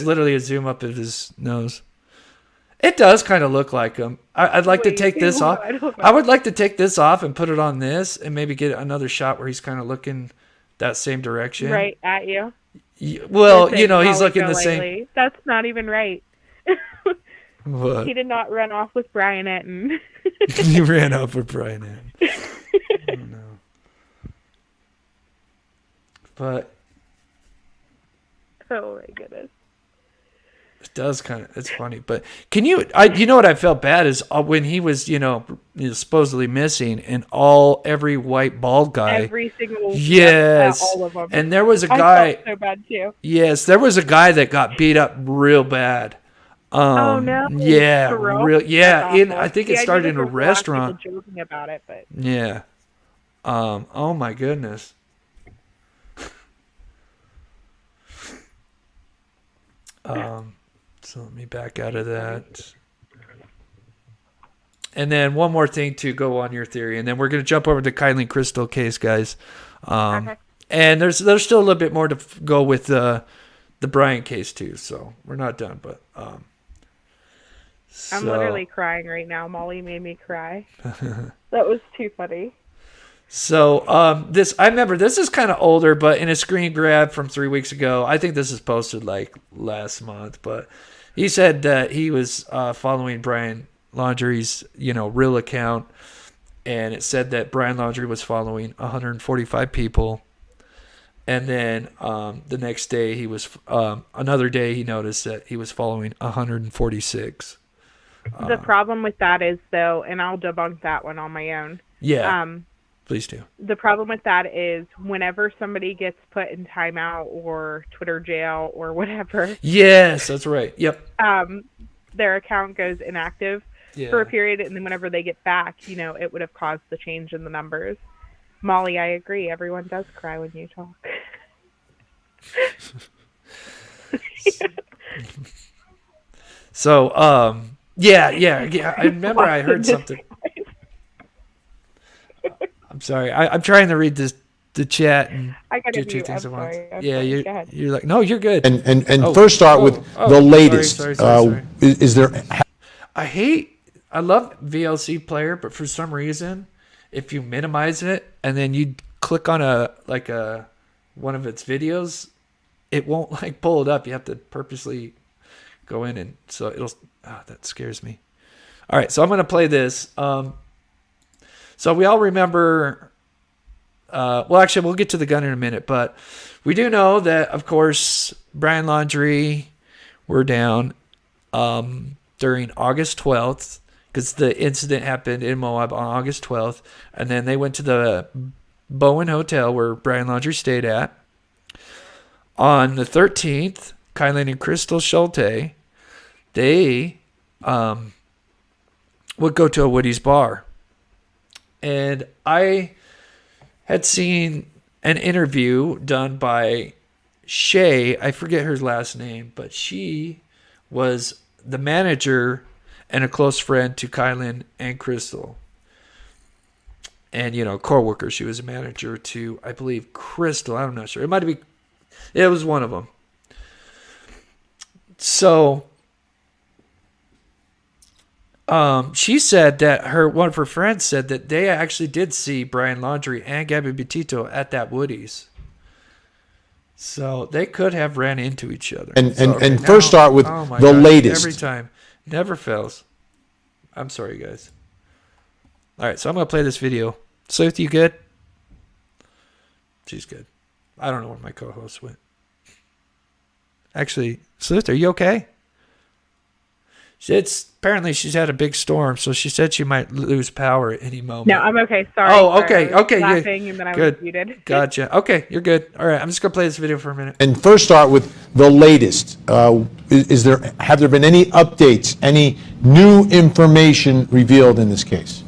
literally a zoom up of his nose. It does kind of look like him. I'd like to take this off. I would like to take this off and put it on this and maybe get another shot where he's kind of looking that same direction. Right at you. Well, he's looking the same. That's not even right. What? He did not run off with Brian Etten. He ran off with Brian Etten. I don't know. But. Oh my goodness. It does it's funny. But can you what I felt bad is when he was, supposedly missing and every white bald guy. Every single yes. All of them. And there was a guy. I felt so bad too. Yes, there was a guy that got beat up real bad. Oh no! Yeah, real. Yeah, I think it started in a restaurant. People joking about it, but yeah. Oh my goodness. So let me back out of that. And then one more thing to go on your theory, and then we're going to jump over to Kylen Crystal case, guys. Okay. And there's still a little bit more to go with the Brian case too. So we're not done, but I'm literally crying right now. Molly made me cry. That was too funny. So I remember this is kind of older, but in a screen grab from 3 weeks ago. I think this is posted last month, but he said that he was following Brian Laundrie's real account, and it said that Brian Laundrie was following 145 people, and then the next day he was another day he noticed that he was following 146. The problem with that is, though, and I'll debunk that one on my own. Yeah. Please do. The problem with that is whenever somebody gets put in timeout or Twitter jail or whatever. Yes, that's right. Yep. Their account goes inactive for a period, and then whenever they get back, it would have caused the change in the numbers. Molly, I agree. Everyone does cry when you talk. So, yeah. I remember I heard something. I'm sorry. I'm trying to read the chat and I gotta do two mute. things I'm at once. sorry. I'm Yeah, sorry. Go ahead. you're like, no, you're good. And first start with the latest. Sorry. Is there? I love VLC Player, but for some reason, if you minimize it and then you click on one of its videos, it won't like pull it up. You have to purposely go in, and so that scares me. All right, so I'm gonna play this. So we all remember. Well, actually, we'll get to the gun in a minute, but we do know that, of course, Brian Laundrie were down during August 12th, because the incident happened in Moab on August 12th, and then they went to the Bowen Hotel where Brian Laundrie stayed at. On the 13th, Kylen and Crystal Schulte, they would go to a Woody's bar. And I had seen an interview done by Shay. I forget her last name, but she was the manager and a close friend to Kylen and Crystal. And, co-worker. She was a manager to, I believe, Crystal. I'm not sure. It was one of them. So, she said that one of her friends said that they actually did see Brian Laundrie and Gabby Petito at that Woody's. So they could have ran into each other. First start with the latest. Every time. Never fails. I'm sorry, guys. All right, so I'm going to play this video. Sleuth, you good? She's good. I don't know where my co-host went. Actually, Sleuth, are you okay? Apparently she's had a big storm, so she said she might lose power at any moment. No, I'm okay. Sorry. Oh, okay. I was Okay. laughing and then I was muted. Gotcha. Okay, you're good. All right, I'm just gonna play this video for a minute. And first start with the latest. Have there been any updates, any new information revealed in this case?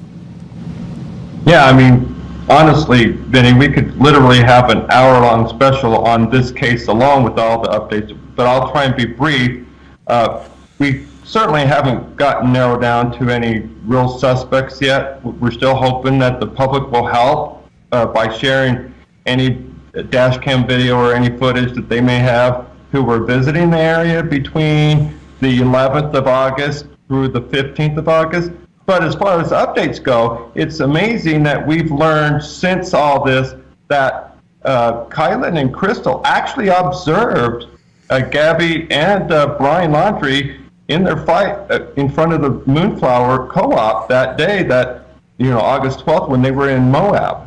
Yeah, I mean, honestly, Vinny, we could literally have an hour-long special on this case alone with all the updates, but I'll try and be brief. We certainly haven't gotten narrowed down to any real suspects yet. We're still hoping that the public will help by sharing any dash cam video or any footage that they may have who were visiting the area between the 11th of August through the 15th of August. But as far as updates go, it's amazing that we've learned since all this that Kylen and Crystal actually observed Gabby and Brian Laundrie in their fight in front of the Moonflower Co-op that day, August 12th, when they were in Moab.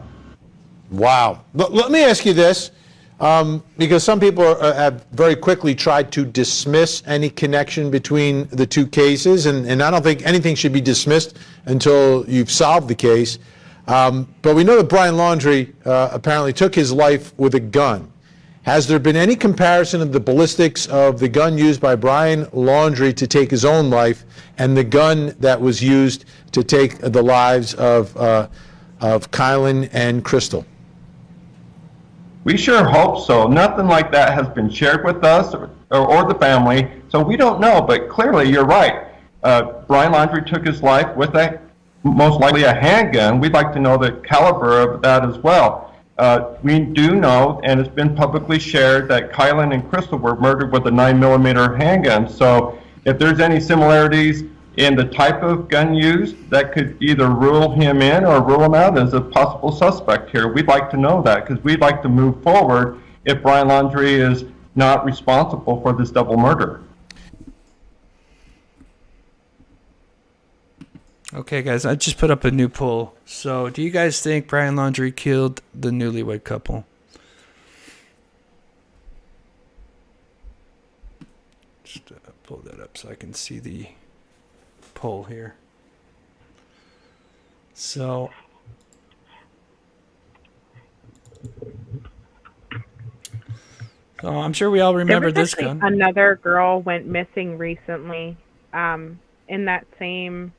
Wow. Let me ask you this, because some people have very quickly tried to dismiss any connection between the two cases, and I don't think anything should be dismissed until you've solved the case. But we know that Brian Laundrie apparently took his life with a gun. Has there been any comparison of the ballistics of the gun used by Brian Laundrie to take his own life and the gun that was used to take the lives of Kylen and Crystal? We sure hope so. Nothing like that has been shared with us or the family, so we don't know, but clearly you're right. Brian Laundrie took his life with most likely a handgun. We'd like to know the caliber of that as well. We do know, and it's been publicly shared, that Kylen and Crystal were murdered with a 9mm handgun. So if there's any similarities in the type of gun used, that could either rule him in or rule him out as a possible suspect here. We'd like to know that because we'd like to move forward if Brian Laundrie is not responsible for this double murder. Okay, guys, I just put up a new poll. So, do you guys think Brian Laundrie killed the newlywed couple? Just pull that up so I can see the poll here. So, I'm sure we all remember this gun. Another girl went missing recently in that same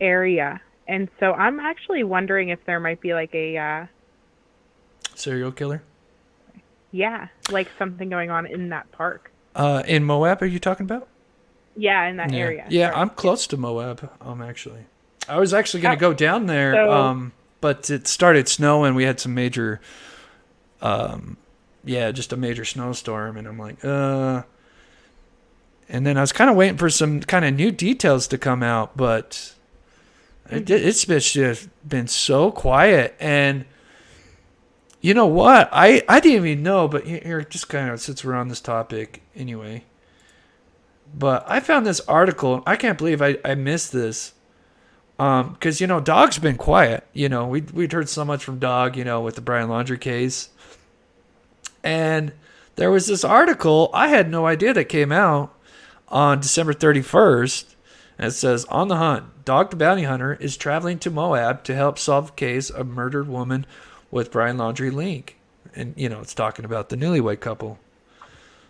area, and so I'm actually wondering if there might be like a serial killer. Yeah, like something going on in that park. In Moab, are you talking about? Yeah, in that area. Yeah, Sorry. I'm close to Moab. Actually, I was actually going to go down there. But it started snowing. We had some major, just a major snowstorm, and I'm like, And then I was kind of waiting for some kind of new details to come out, but it's just been so quiet. And you know what? I didn't even know, but here, just kind of since we're on this topic anyway. But I found this article. I can't believe I missed this. Because, Dog's been quiet. We'd heard so much from Dog, with the Brian Laundrie case. And there was this article I had no idea that came out on December 31st. And it says, on the hunt, Dog the Bounty Hunter is traveling to Moab to help solve a case of murdered woman with Brian Laundrie link. And, it's talking about the newlywed couple.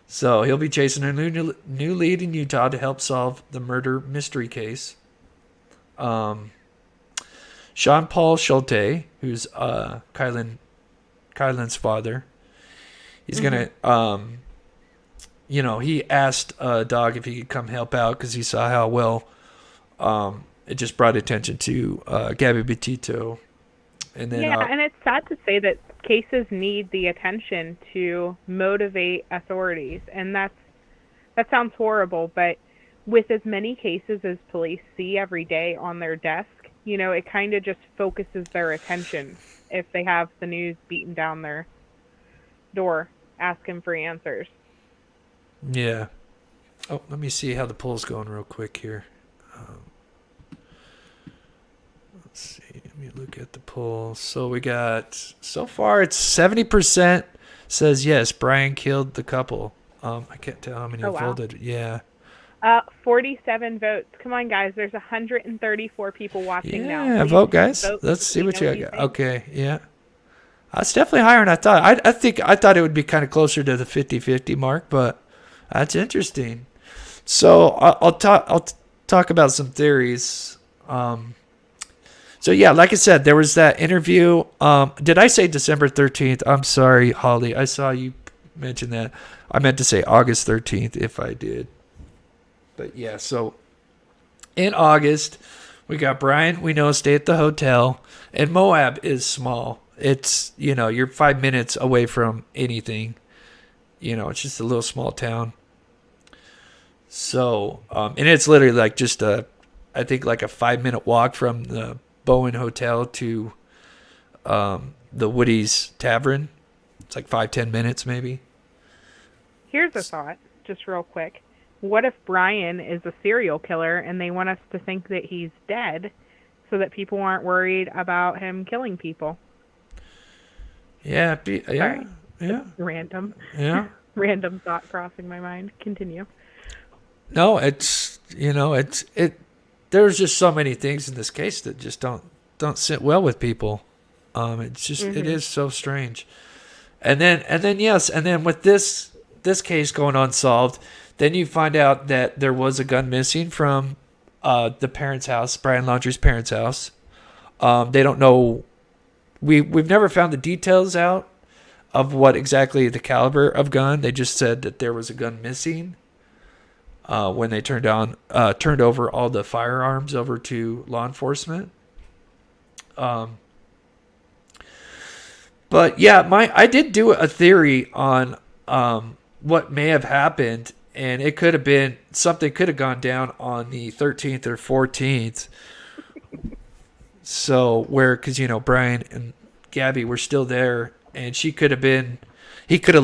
So he'll be chasing a new lead in Utah to help solve the murder mystery case. Sean Paul Schulte, who's Kylen's father, he's gonna he asked Dog if he could come help out because he saw how well it just brought attention to Gabby Petito. And then and it's sad to say that cases need the attention to motivate authorities, and that sounds horrible, but with as many cases as police see every day on their desk, it kind of just focuses their attention if they have the news beating down their door asking for answers. Yeah. Oh, let me see how the poll's going real quick here. Let's see. Let me look at the poll. So we got, so far it's 70% says yes, Brian killed the couple. I can't tell how many voted. Yeah. 47 votes. Come on, guys. There's 134 people watching now. Yeah, vote, guys. Let's see what you got. Okay, yeah. That's definitely higher than I thought. I thought it would be kind of closer to the 50-50 mark, but that's interesting. So I'll talk about some theories. So yeah, like I said, there was that interview. Did I say December 13th? I'm sorry, Holly. I saw you mention that. I meant to say August 13th if I did. But yeah, so in August, we got Brian, we know, stay at the hotel. And Moab is small. It's, you're 5 minutes away from anything. It's just a little small town. So, and it's literally like just I think like a 5-minute walk from the Bowen Hotel to the Woody's Tavern. It's like 5-10 minutes maybe. Here's a thought, just real quick. What if Brian is a serial killer and they want us to think that he's dead so that people aren't worried about him killing people? Yeah. Sorry. Yeah. Random. Yeah. Random thought crossing my mind. Continue. No, it's there's just so many things in this case that just don't sit well with people. It's just it is so strange. And then with this case going unsolved, then you find out that there was a gun missing from the parents' house, Brian Laundrie's parents' house. They don't know. We've never found the details out of what exactly the caliber of gun. They just said that there was a gun missing when they turned over all the firearms over to law enforcement. But yeah, I did do a theory on what may have happened. And it could have been, something could have gone down on the 13th or 14th. So, because, Brian and Gabby were still there. And he could have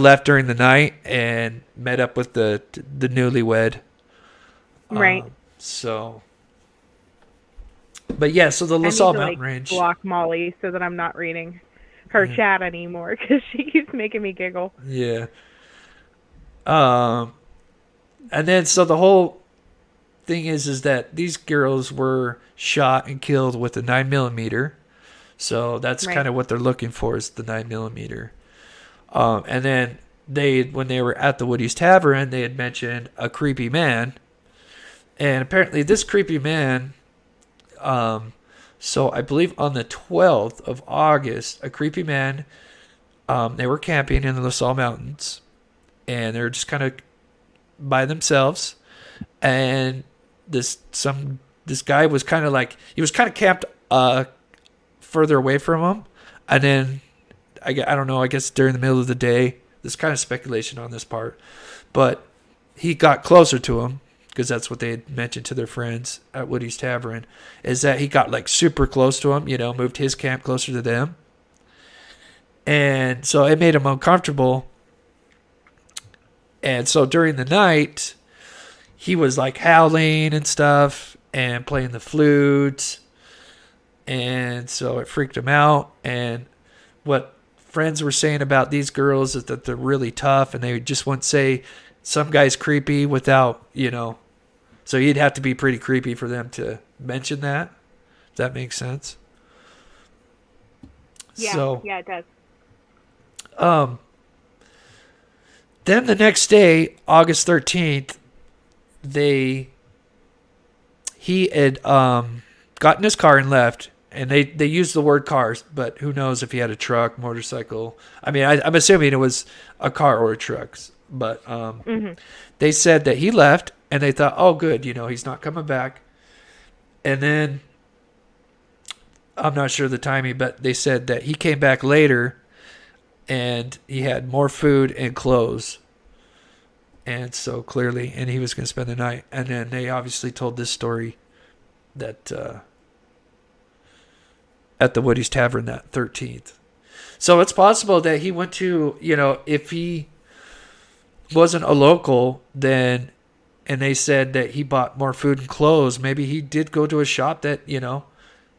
left during the night and met up with the newlywed. Right. But yeah, so the LaSalle Mountain Range. Block Molly so that I'm not reading her chat anymore because she keeps making me giggle. Yeah. And then, so the whole thing is that these girls were shot and killed with a 9mm. So that's kind of what they're looking for, is the 9mm. And then when they were at the Woody's Tavern, they had mentioned a creepy man. And apparently this creepy man, so I believe on the 12th of August, a creepy man, they were camping in the LaSalle Mountains. And they were just kind of by themselves, and this guy was kind of like, he was kind of camped further away from him, and then I don't know, I guess during the middle of the day, there's kind of speculation on this part, but he got closer to him, because that's what they had mentioned to their friends at Woody's Tavern, is that he got like super close to him, moved his camp closer to them. And so it made him uncomfortable. And so during the night, he was like howling and stuff and playing the flute. And so it freaked him out. And what friends were saying about these girls is that they're really tough, and they just wouldn't say some guy's creepy without, so he'd have to be pretty creepy for them to mention that. If that makes sense. Yeah, yeah, it does. Then the next day, August 13th, he had gotten his car and left, and they used the word cars, but who knows if he had a truck, motorcycle. I mean, I'm assuming it was a car or a truck, but they said that he left, and they thought, oh, good, he's not coming back. And then, I'm not sure the timing, but they said that he came back later, and he had more food and clothes. And so clearly, and he was going to spend the night. And then they obviously told this story that at the Woody's Tavern that 13th. So it's possible that he went to, if he wasn't a local, then, and they said that he bought more food and clothes, maybe he did go to a shop that,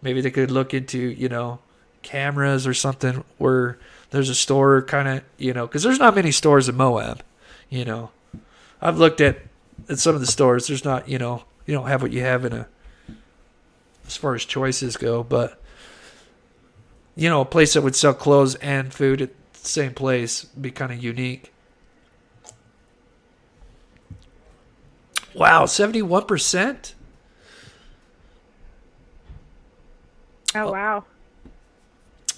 maybe they could look into, cameras or something where there's a store kind of, because there's not many stores in Moab, I've looked at some of the stores. There's not, you don't have what you have as far as choices go, but, a place that would sell clothes and food at the same place would be kind of unique. Wow, 71%? Oh, wow.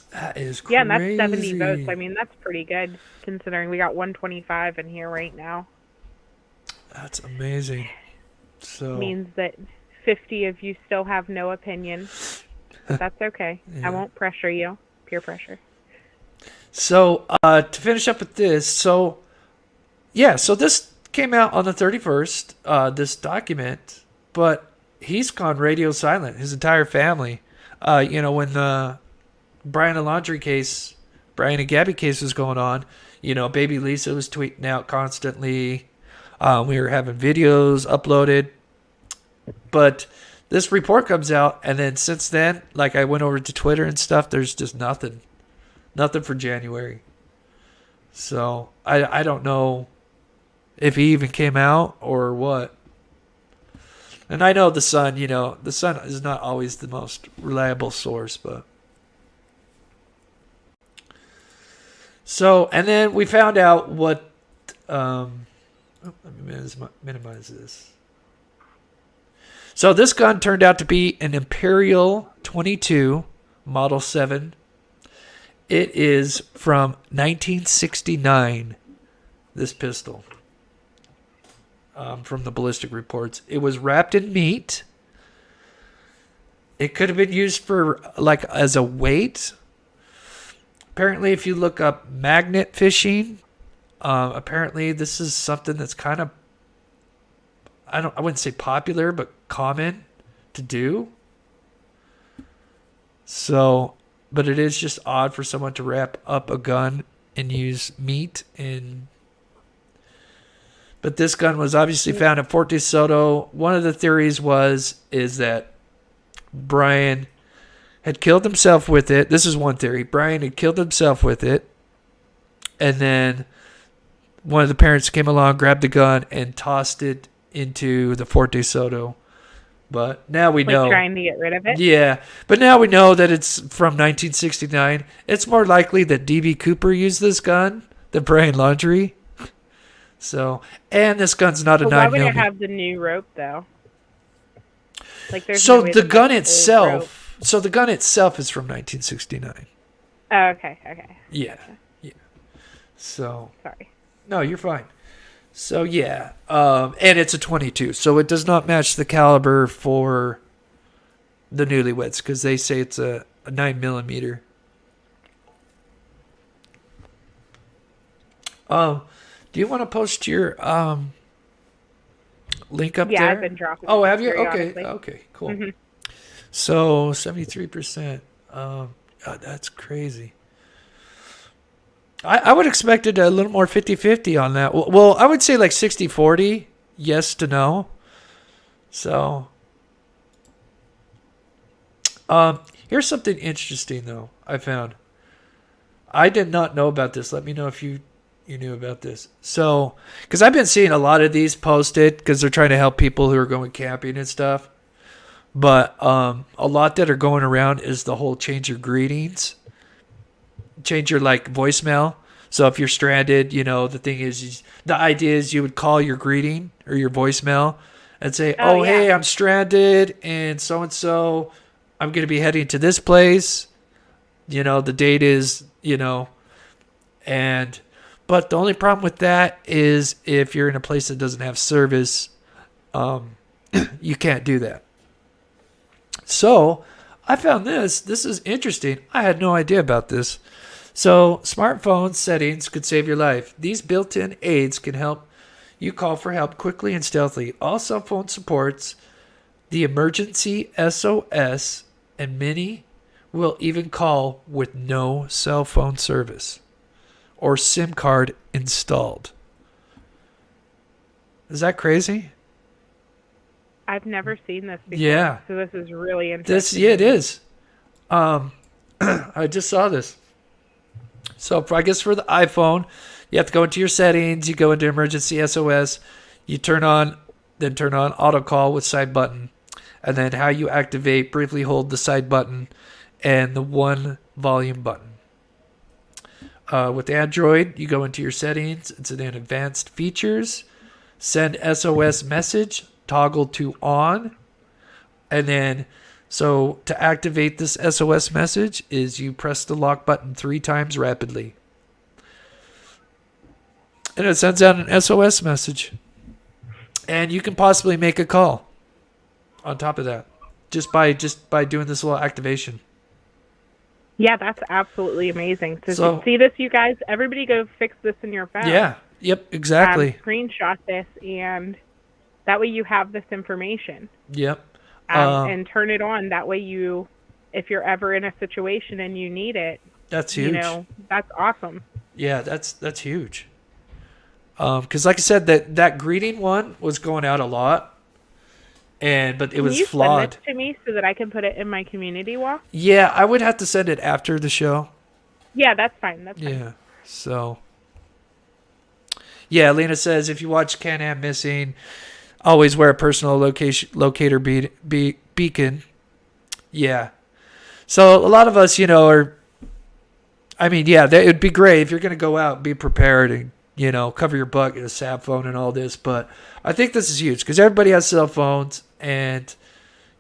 That is crazy. Yeah, and that's 70 votes. I mean, that's pretty good, considering we got 125 in here right now. That's amazing. So means that 50 of you still have no opinion. That's okay. Yeah. I won't pressure you. Peer pressure. So, to finish up with this, so this came out on the 31st, this document, but he's gone radio silent, his entire family. When the Brian Laundrie case, Brian and Gabby case was going on, baby Lisa was tweeting out constantly. We were having videos uploaded. But this report comes out, and then since then, like I went over to Twitter and stuff, there's just nothing for January. So I don't know if he even came out or what. And I know the Sun, the Sun is not always the most reliable source, but. So, and then we found out what, let me minimize this. So this gun turned out to be an Imperial 22 Model 7. It is from 1969, this pistol. From the ballistic reports. It was wrapped in meat. It could have been used for, like, as a weight. Apparently, if you look up magnet fishing, apparently this is something that's kind of, I wouldn't say popular, but common to do. So, but it is just odd for someone to wrap up a gun and use meat in. But this gun was obviously found at Fort DeSoto. One of the theories is that Brian had killed himself with it. This is one theory. Brian had killed himself with it. And then one of the parents came along, grabbed the gun, and tossed it into the Fort DeSoto. But now we know. Trying to get rid of it? Yeah. But now we know that it's from 1969. It's more likely that D.B. Cooper used this gun than Brian Laundrie. So, and this gun's not a 9mm. Why would it have the new rope, though? Like, there's so no way the to gun make itself. So the gun itself is from 1969. Oh, okay. Yeah. Yeah. So. Sorry. No, you're fine. So yeah, and it's a 22, so it does not match the caliber for the Newlyweds because they say it's a 9mm. Do you want to post your link up there? Yeah, I've been dropping. Oh, have you? Okay, periodically. okay, cool. Mm-hmm. So 73%. God, that's crazy. I would expect it a little more 50-50 on that. Well, I would say like 60-40, yes to no. So, here's something interesting though I found. I did not know about this. Let me know if you knew about this. So, because I've been seeing a lot of these posted because they're trying to help people who are going camping and stuff. But a lot that are going around is the whole change your greetings, change your like voicemail. So if you're stranded, you know, the thing is the idea is you would call your greeting or your voicemail and say, oh yeah. hey, I'm stranded and so I'm going to be heading to this place. You know, the date is, you know, but the only problem with that is if you're in a place that doesn't have service, you can't do that. So I found this. This is interesting. I had no idea about this. So smartphone settings could save your life. These built-in aids can help you call for help quickly and stealthily. All cell phone supports the emergency SOS, and many will even call with no cell phone service or SIM card installed. Is that crazy? I've never seen this before. Yeah. So this is really interesting. It is. I just saw this. So I guess for the iPhone, you have to go into your settings, you go into emergency SOS, you turn on auto call with side button, and then how you activate, briefly hold the side button and the one volume button. With Android, you go into your settings, it's in advanced features, send SOS message, toggle to on, and then so to activate this SOS message is you press the lock button 3 times rapidly. And it sends out an SOS message. And you can possibly make a call on top of that just by doing this little activation. Yeah, that's absolutely amazing. So see this, you guys? Everybody go fix this in your phone. Yeah, yep, exactly. Screenshot this, and that way you have this information. Yep. And turn it on. That way if you're ever in a situation and you need it, that's huge. You know, that's awesome. Yeah, that's huge. Because like I said, that greeting one was going out a lot, but it was flawed. Can you send this to me so that I can put it in my community wall? Yeah, I would have to send it after the show. Yeah, that's fine. That's fine. Yeah. So. Yeah, Lena says if you watch Can-Am Missing, always wear a personal locator beacon. Yeah. So a lot of us, you know, it would be great if you're going to go out, be prepared and, you know, cover your butt, get a sap phone and all this. But I think this is huge because everybody has cell phones and,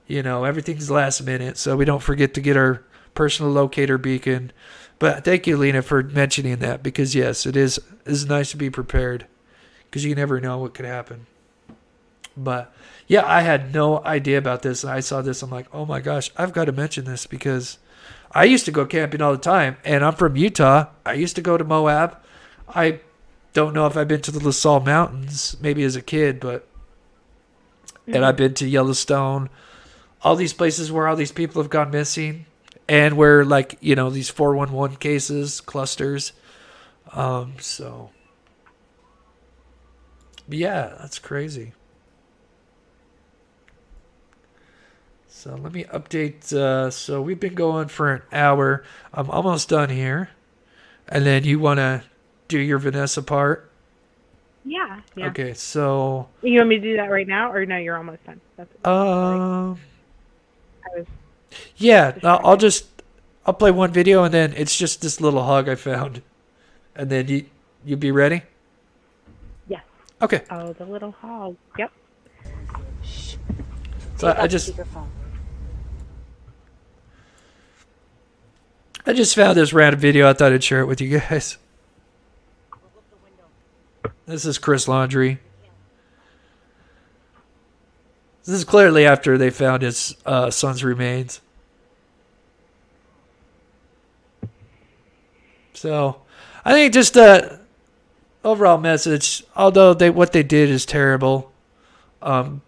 you know, everything's last minute. So we don't forget to get our personal locator beacon. But thank you, Lena, for mentioning that because, yes, it is nice to be prepared because you never know what could happen. But yeah, I had no idea about this. I saw this. I'm like, oh my gosh, I've got to mention this because I used to go camping all the time and I'm from Utah. I used to go to Moab. I don't know if I've been to the LaSalle Mountains, maybe as a kid, but and I've been to Yellowstone, all these places where all these people have gone missing and where like, you know, these 411 cases, clusters. So yeah, that's crazy. So let me update. So we've been going for an hour. I'm almost done here. And then you want to do your Vanessa part? Yeah. Okay, so... You want me to do that right now? Or no, you're almost done. Yeah, I'll play one video and then it's just this little hug I found. And then you be ready? Yes. Okay. Oh, the little hog. Yep. So I just found this random video. I thought I'd share it with you guys. This is Chris Laundrie. This is clearly after they found his son's remains. So, I think just a overall message, although what they did is terrible, and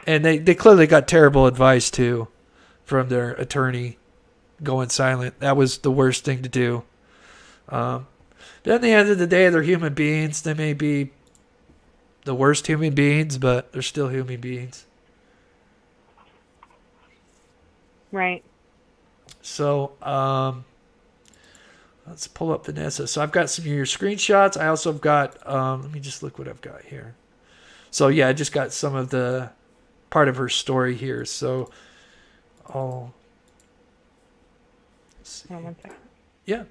they clearly got terrible advice too from their attorney going silent. That was the worst thing to do. But at the end of the day, they're human beings. They may be the worst human beings, but they're still human beings. Right. So, let's pull up Vanessa. So I've got some of your screenshots. I also have got, let me just look what I've got here. So yeah, I just got some of the part of her story here. So let's see. Oh, 1 second. Yeah.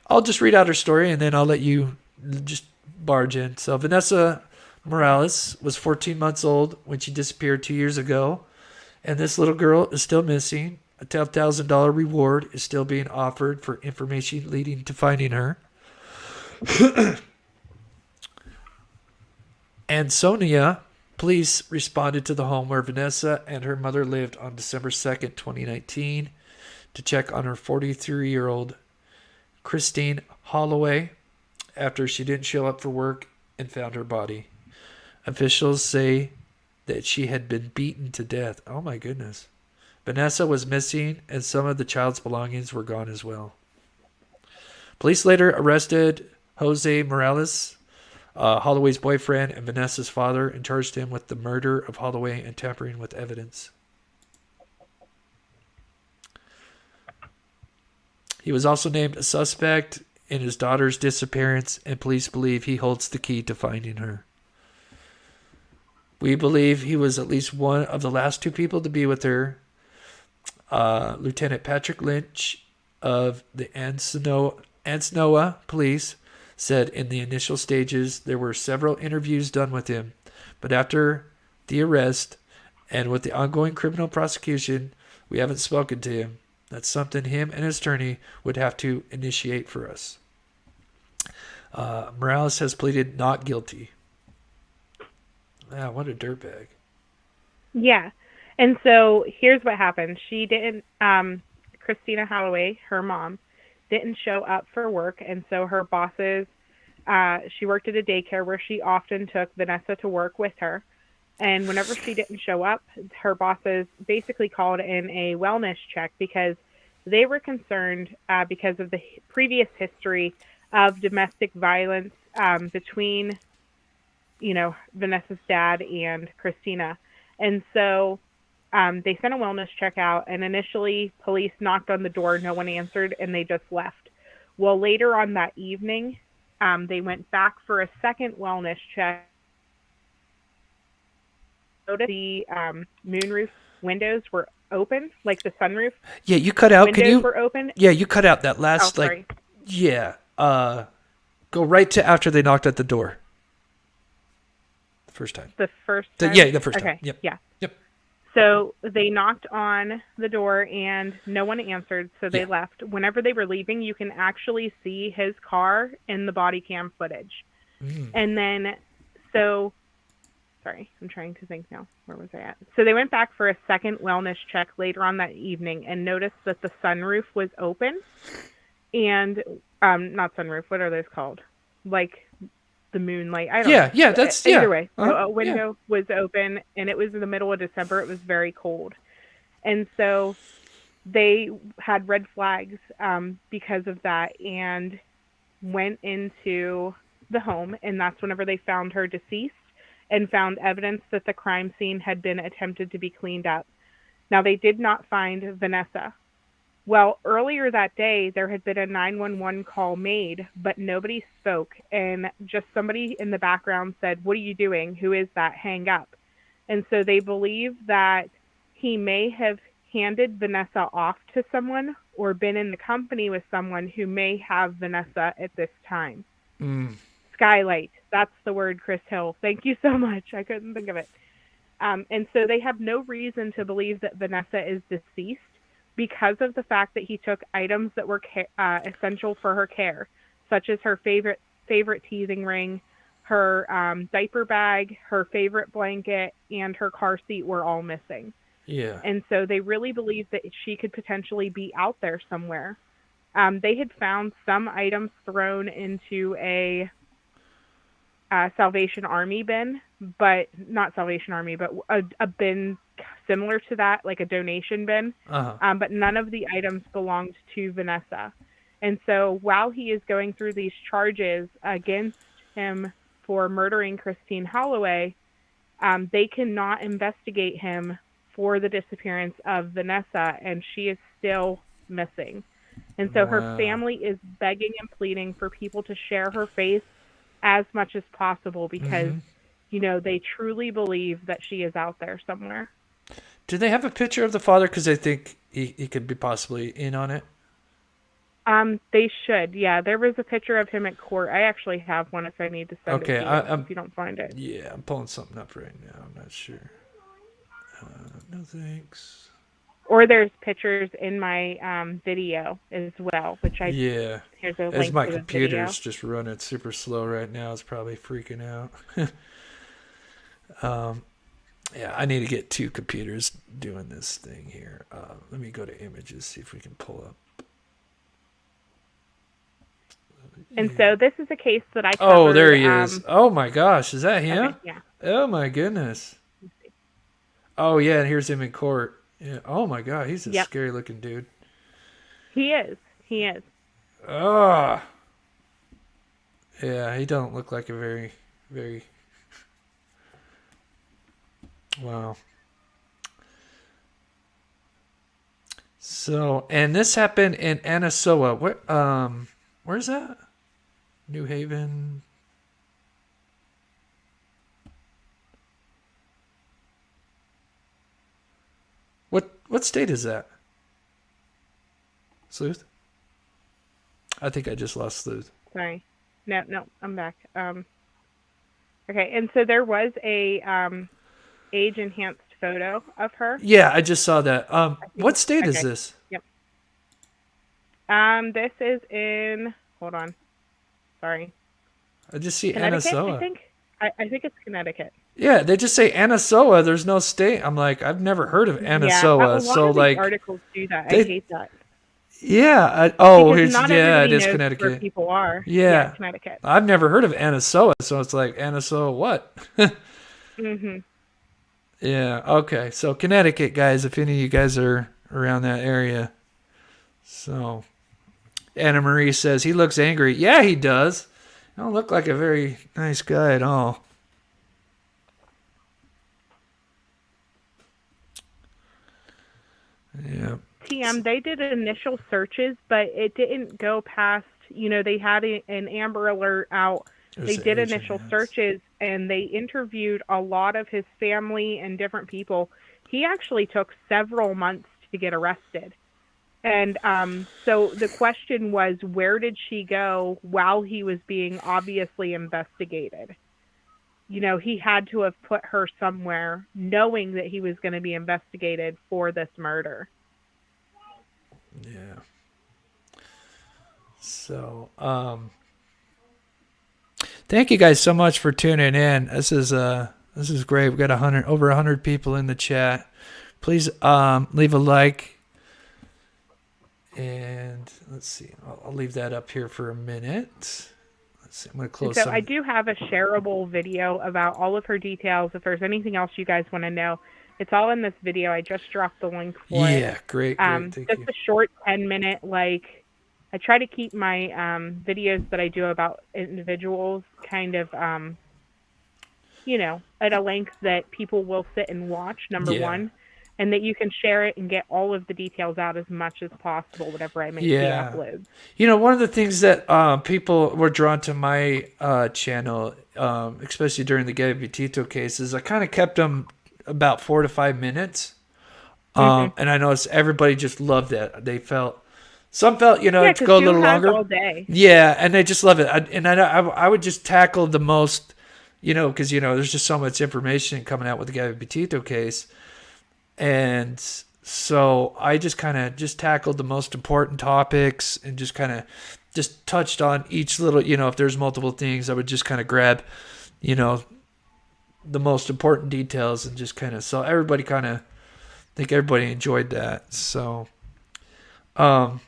I'll just read out her story and then I'll let you just barge in. So Vanessa Morales was 14 months old when she disappeared 2 years ago. And this little girl is still missing. A $10,000 reward is still being offered for information leading to finding her. And Sonia, police responded to the home where Vanessa and her mother lived on December 2nd, 2019, to check on her 43-year-old Christine Holloway after she didn't show up for work and found her body. Officials say that she had been beaten to death. Oh my goodness. Vanessa was missing and some of the child's belongings were gone as well. Police later arrested Jose Morales, Holloway's boyfriend and Vanessa's father, and charged him with the murder of Holloway and tampering with evidence. He was also named a suspect in his daughter's disappearance, and police believe he holds the key to finding her. We believe he was at least one of the last two people to be with her. Lieutenant Patrick Lynch of the Ansnoa Police said in the initial stages there were several interviews done with him, but after the arrest and with the ongoing criminal prosecution, we haven't spoken to him. That's something him and his attorney would have to initiate for us. Morales has pleaded not guilty. Ah, what a dirtbag. Yeah. And so here's what happened. She didn't, Christina Holloway, her mom, didn't show up for work. And so her bosses, she worked at a daycare where she often took Vanessa to work with her. And whenever she didn't show up, her bosses basically called in a wellness check because they were concerned because of the previous history of domestic violence between, Vanessa's dad and Christina. And so they sent a wellness check out, and initially police knocked on the door. No one answered, and they just left. Well, later on that evening, they went back for a second wellness check. The moonroof windows were open, like the sunroof. Yeah, you cut out. Windows were open. Yeah, you cut out that last, sorry. Go right to after they knocked at the door. The first time. The first time? The first time. Okay, Yep. yeah. Yep. So they knocked on the door and no one answered, so they left. Whenever they were leaving, you can actually see his car in the body cam footage. And then, sorry, I'm trying to think now. Where was I at? So they went back for a second wellness check later on that evening and noticed that the sunroof was open. And, not sunroof, what are those called? Like the moonlight. I don't know. Yeah, that's, Either way, a window was open, and it was in the middle of December. It was very cold. And so they had red flags because of that and went into the home, and that's whenever they found her deceased and found evidence that the crime scene had been attempted to be cleaned up. Now, they did not find Vanessa. Well, earlier that day, there had been a 911 call made, but nobody spoke. And just somebody in the background said, "What are you doing? Who is that? Hang up." And so they believe that he may have handed Vanessa off to someone or been in the company with someone who may have Vanessa at this time. Skylight. That's the word, Chris Hill. Thank you so much. I couldn't think of it. And so they have no reason to believe that Vanessa is deceased, because of the fact that he took items that were essential for her care, such as her favorite favorite teething ring, her diaper bag, her favorite blanket, and her car seat were all missing. Yeah. And so they really believed that she could potentially be out there somewhere. They had found some items thrown into a Salvation Army bin, but not Salvation Army, but a bin similar to that, like a donation bin. But none of the items belonged to Vanessa. And so while he is going through these charges against him for murdering Christine Holloway, they cannot investigate him for the disappearance of Vanessa, and she is still missing. And so her family is begging and pleading for people to share her face as much as possible because, you know, they truly believe that she is out there somewhere. Do they have a picture of the father? Because I think he could be possibly in on it. They should. Yeah, there was a picture of him at court. I actually have one if I need to send it to you if you don't find it. Yeah, I'm pulling something up right now. I'm not sure. No thanks. Or there's pictures in my video as well, which I here's a link as my to the computer's video. just running super slow right now, it's probably freaking out. Yeah, I need to get 2 computers doing this thing here. Let me go to images, see if we can pull up. And so this is a case that I covered. Oh, there he is. Oh my gosh, is that him? Okay, yeah. Oh my goodness. Oh yeah, and here's him in court. Yeah. Oh my god, he's a scary looking dude. He is. He is. Oh. Yeah, he don't look like a very, very. Wow. So, and this happened in Anasoa. Where's that? New Haven. What state is that? Sleuth? I think I just lost Sleuth. Sorry. No, I'm back. Okay, and so there was a age enhanced photo of her. Yeah, I just saw that. What state is this? Yep. This is in. Hold on. Sorry. I just see Connecticut, Anasoa. I think. I think it's Connecticut. Yeah, they just say Anasoa. There's no state. I'm like, I've never heard of Anasoa. Yeah, a lot so of like, articles do that. I hate that. Yeah. Because not everybody it is knows Connecticut. where people are. Yeah. Connecticut. I've never heard of Anasoa, so it's like Anasoa what? Yeah. Okay. So Connecticut, guys. If any of you guys are around that area. So Anna Marie says he looks angry. Yeah, he does. He don't look like a very nice guy at all. Yeah. TM, they did initial searches, but it didn't go past, they had an Amber Alert out. They did initial searches, and they interviewed a lot of his family and different people. He actually took several months to get arrested. And so the question was, where did she go while he was being obviously investigated? He had to have put her somewhere knowing that he was going to be investigated for this murder. Yeah. So, thank you guys so much for tuning in. This is great. We've got over 100 people in the chat. Please leave a like. And let's see. I'll leave that up here for a minute. Let's see. I'm going to close. So I do have a shareable video about all of her details. If there's anything else you guys want to know, it's all in this video. I just dropped the link for it. Yeah, great. Thank just you. a short 10-minute, I try to keep my videos that I do about individuals kind of, at a length that people will sit and watch, number one, and that you can share it and get all of the details out as much as possible whenever I make the uploads. One of the things that people were drawn to my channel, especially during the Gabby Petito cases, I kind of kept them about 4 to 5 minutes. And I noticed everybody just loved it. Some felt, to go a little longer. All day. Yeah, and they just love it. I would just tackle the most, because, there's just so much information coming out with the Gabby Petito case. And so I just kind of tackled the most important topics and just kind of just touched on each little, if there's multiple things, I would just kind of grab, the most important details and just kind of, so everybody I think everybody enjoyed that. So, let's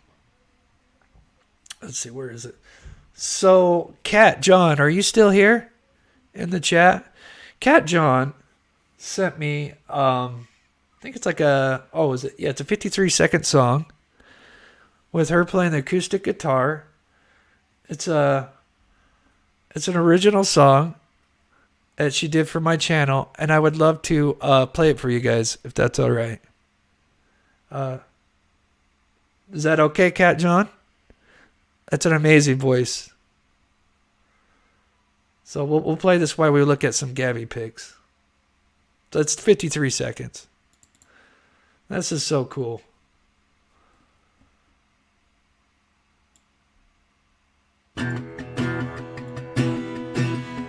see, where is it? So, Cat John, are you still here in the chat? Cat John sent me, I think it's like it's a 53-second song with her playing the acoustic guitar. It's an original song that she did for my channel, and I would love to play it for you guys if that's all right. Is that okay, Cat John? That's an amazing voice. So we'll play this while we look at some Gabby pics. That's 53 seconds. This is so cool.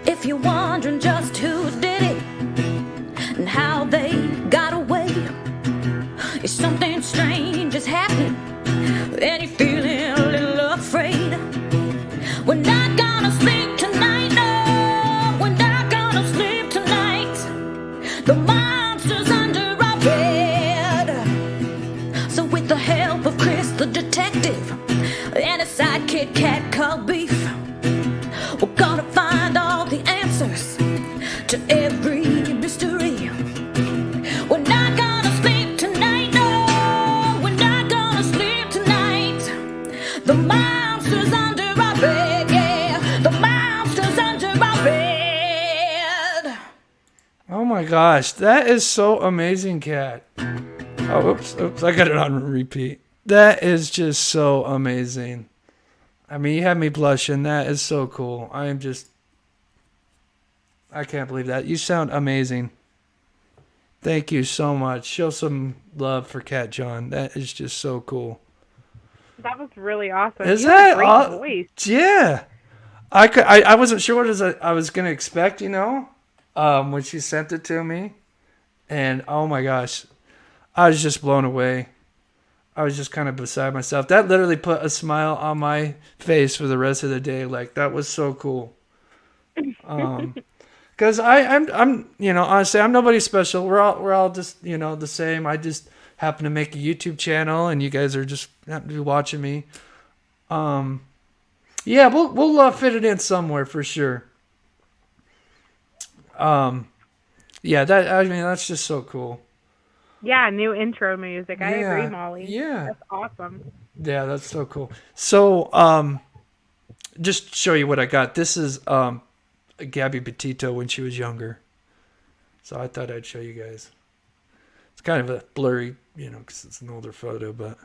If you're wondering just who did it and how they got away, if something strange is happening and you're feeling a little afraid, we're not gonna sleep tonight, no, we're not gonna sleep tonight. The monster's under our bed. So with the help of Chris the detective and a sidekick cat called Beef, we're gonna find all the answers to every mystery. We're not gonna sleep tonight, no, we're not gonna sleep tonight. The monster's under our bed, yeah, the monster's under our bed. Oh my gosh, that is so amazing, Cat. Oh, oops, I got it on repeat. That is just so amazing. I mean, you had me blushing. That is so cool. I can't believe that. You sound amazing. Thank you so much. Show some love for Cat John. That is just so cool. That was really awesome. Is You have that a great voice. Yeah. I wasn't sure what I was going to expect, when she sent it to me. And oh my gosh, I was just blown away. I was just kind of beside myself. That literally put a smile on my face for the rest of the day. Like, that was so cool. Because I'm honestly, I'm nobody special. We're all just, the same. I just happen to make a YouTube channel, and you guys are just happen to be watching me. Yeah, we'll fit it in somewhere for sure. Yeah, that's just so cool. Yeah, new intro music. I agree, Molly. Yeah. That's awesome. Yeah, that's so cool. So, just show you what I got. This is Gabby Petito when she was younger. So I thought I'd show you guys. It's kind of a blurry, because it's an older photo, but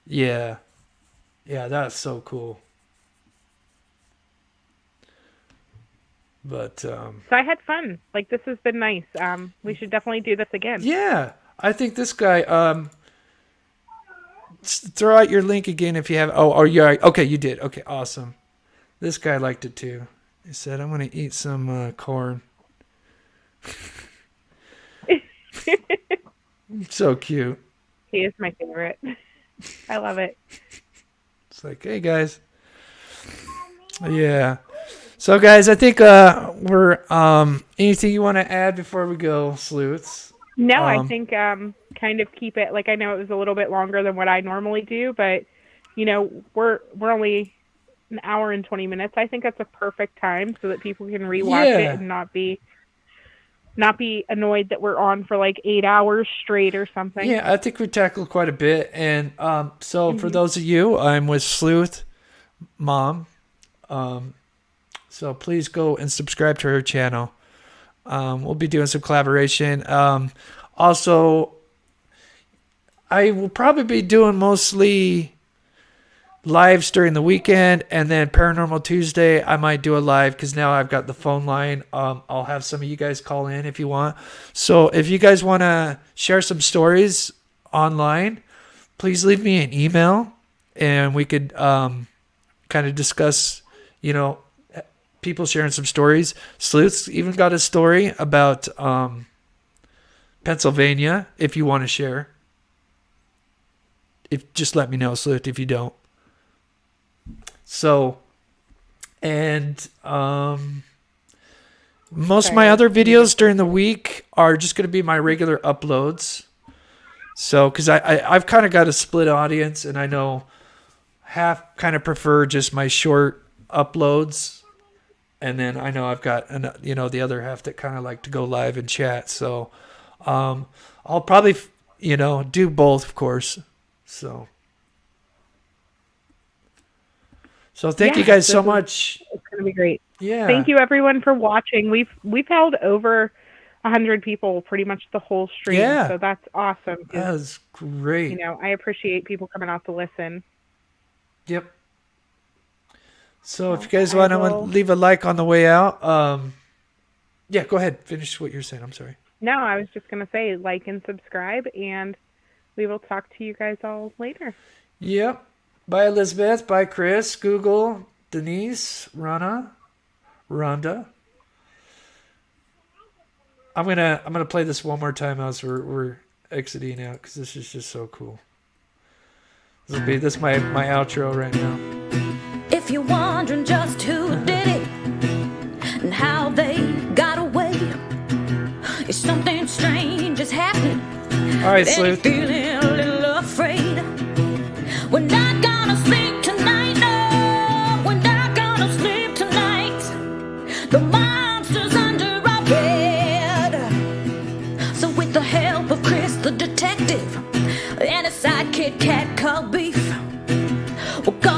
yeah, that's so cool. But so I had fun. Like, this has been nice. We should definitely do this again. Yeah, I think this guy. Throw out your link again if you have. Oh, yeah. Okay, you did. Okay, awesome. This guy liked it too. He said, "I'm gonna eat some corn." So cute. He is my favorite. I love it. It's like, hey guys. Yeah. So guys, I think we're anything you want to add before we go, Sleuths? No, I think kind of keep it, like, I know it was a little bit longer than what I normally do, but we're only an hour and 20 minutes. I think that's a perfect time so that people can rewatch it and not be annoyed that we're on for like 8 hours straight or something. Yeah, I think we tackled quite a bit. And so for those of you, I'm with Sleuth Mom. So please go and subscribe to her channel. We'll be doing some collaboration. Also, I will probably be doing mostly lives during the weekend, and then Paranormal Tuesday, I might do a live because now I've got the phone line. I'll have some of you guys call in if you want. So if you guys want to share some stories online, please leave me an email, and we could kind of discuss, people sharing some stories. Sleuth's even got a story about Pennsylvania if you want to share. Just let me know, Sleuth, if you don't. So, and most of my other videos during the week are just going to be my regular uploads. So, because I've kind of got a split audience, and I know half kind of prefer just my short uploads, and then I know I've got the other half that kind of like to go live and chat. So, I'll probably do both, of course. So thank you guys so much. It's going to be great. Yeah. Thank you everyone for watching. We've held over 100 people pretty much the whole stream. Yeah. So that's awesome. That's great. I appreciate people coming out to listen. Yep. So if you guys want to leave a like on the way out, yeah, go ahead. Finish what you're saying. I'm sorry. No, I was just going to say like and subscribe, and we will talk to you guys all later. Yep. Bye, Elizabeth. Bye, Chris, Google, Denise, Rhonda. I'm gonna play this one more time as we're exiting out, because this is just so cool. This is my outro right now. If you're wondering just who did it and how they got away, if something strange is happening, all right, Sleuth. feeling a little afraid, we're not gonna sleep tonight. No, we're not gonna sleep tonight. The monster's under our bed. So with the help of Chris the detective and a sidekick cat called Beef, we'll go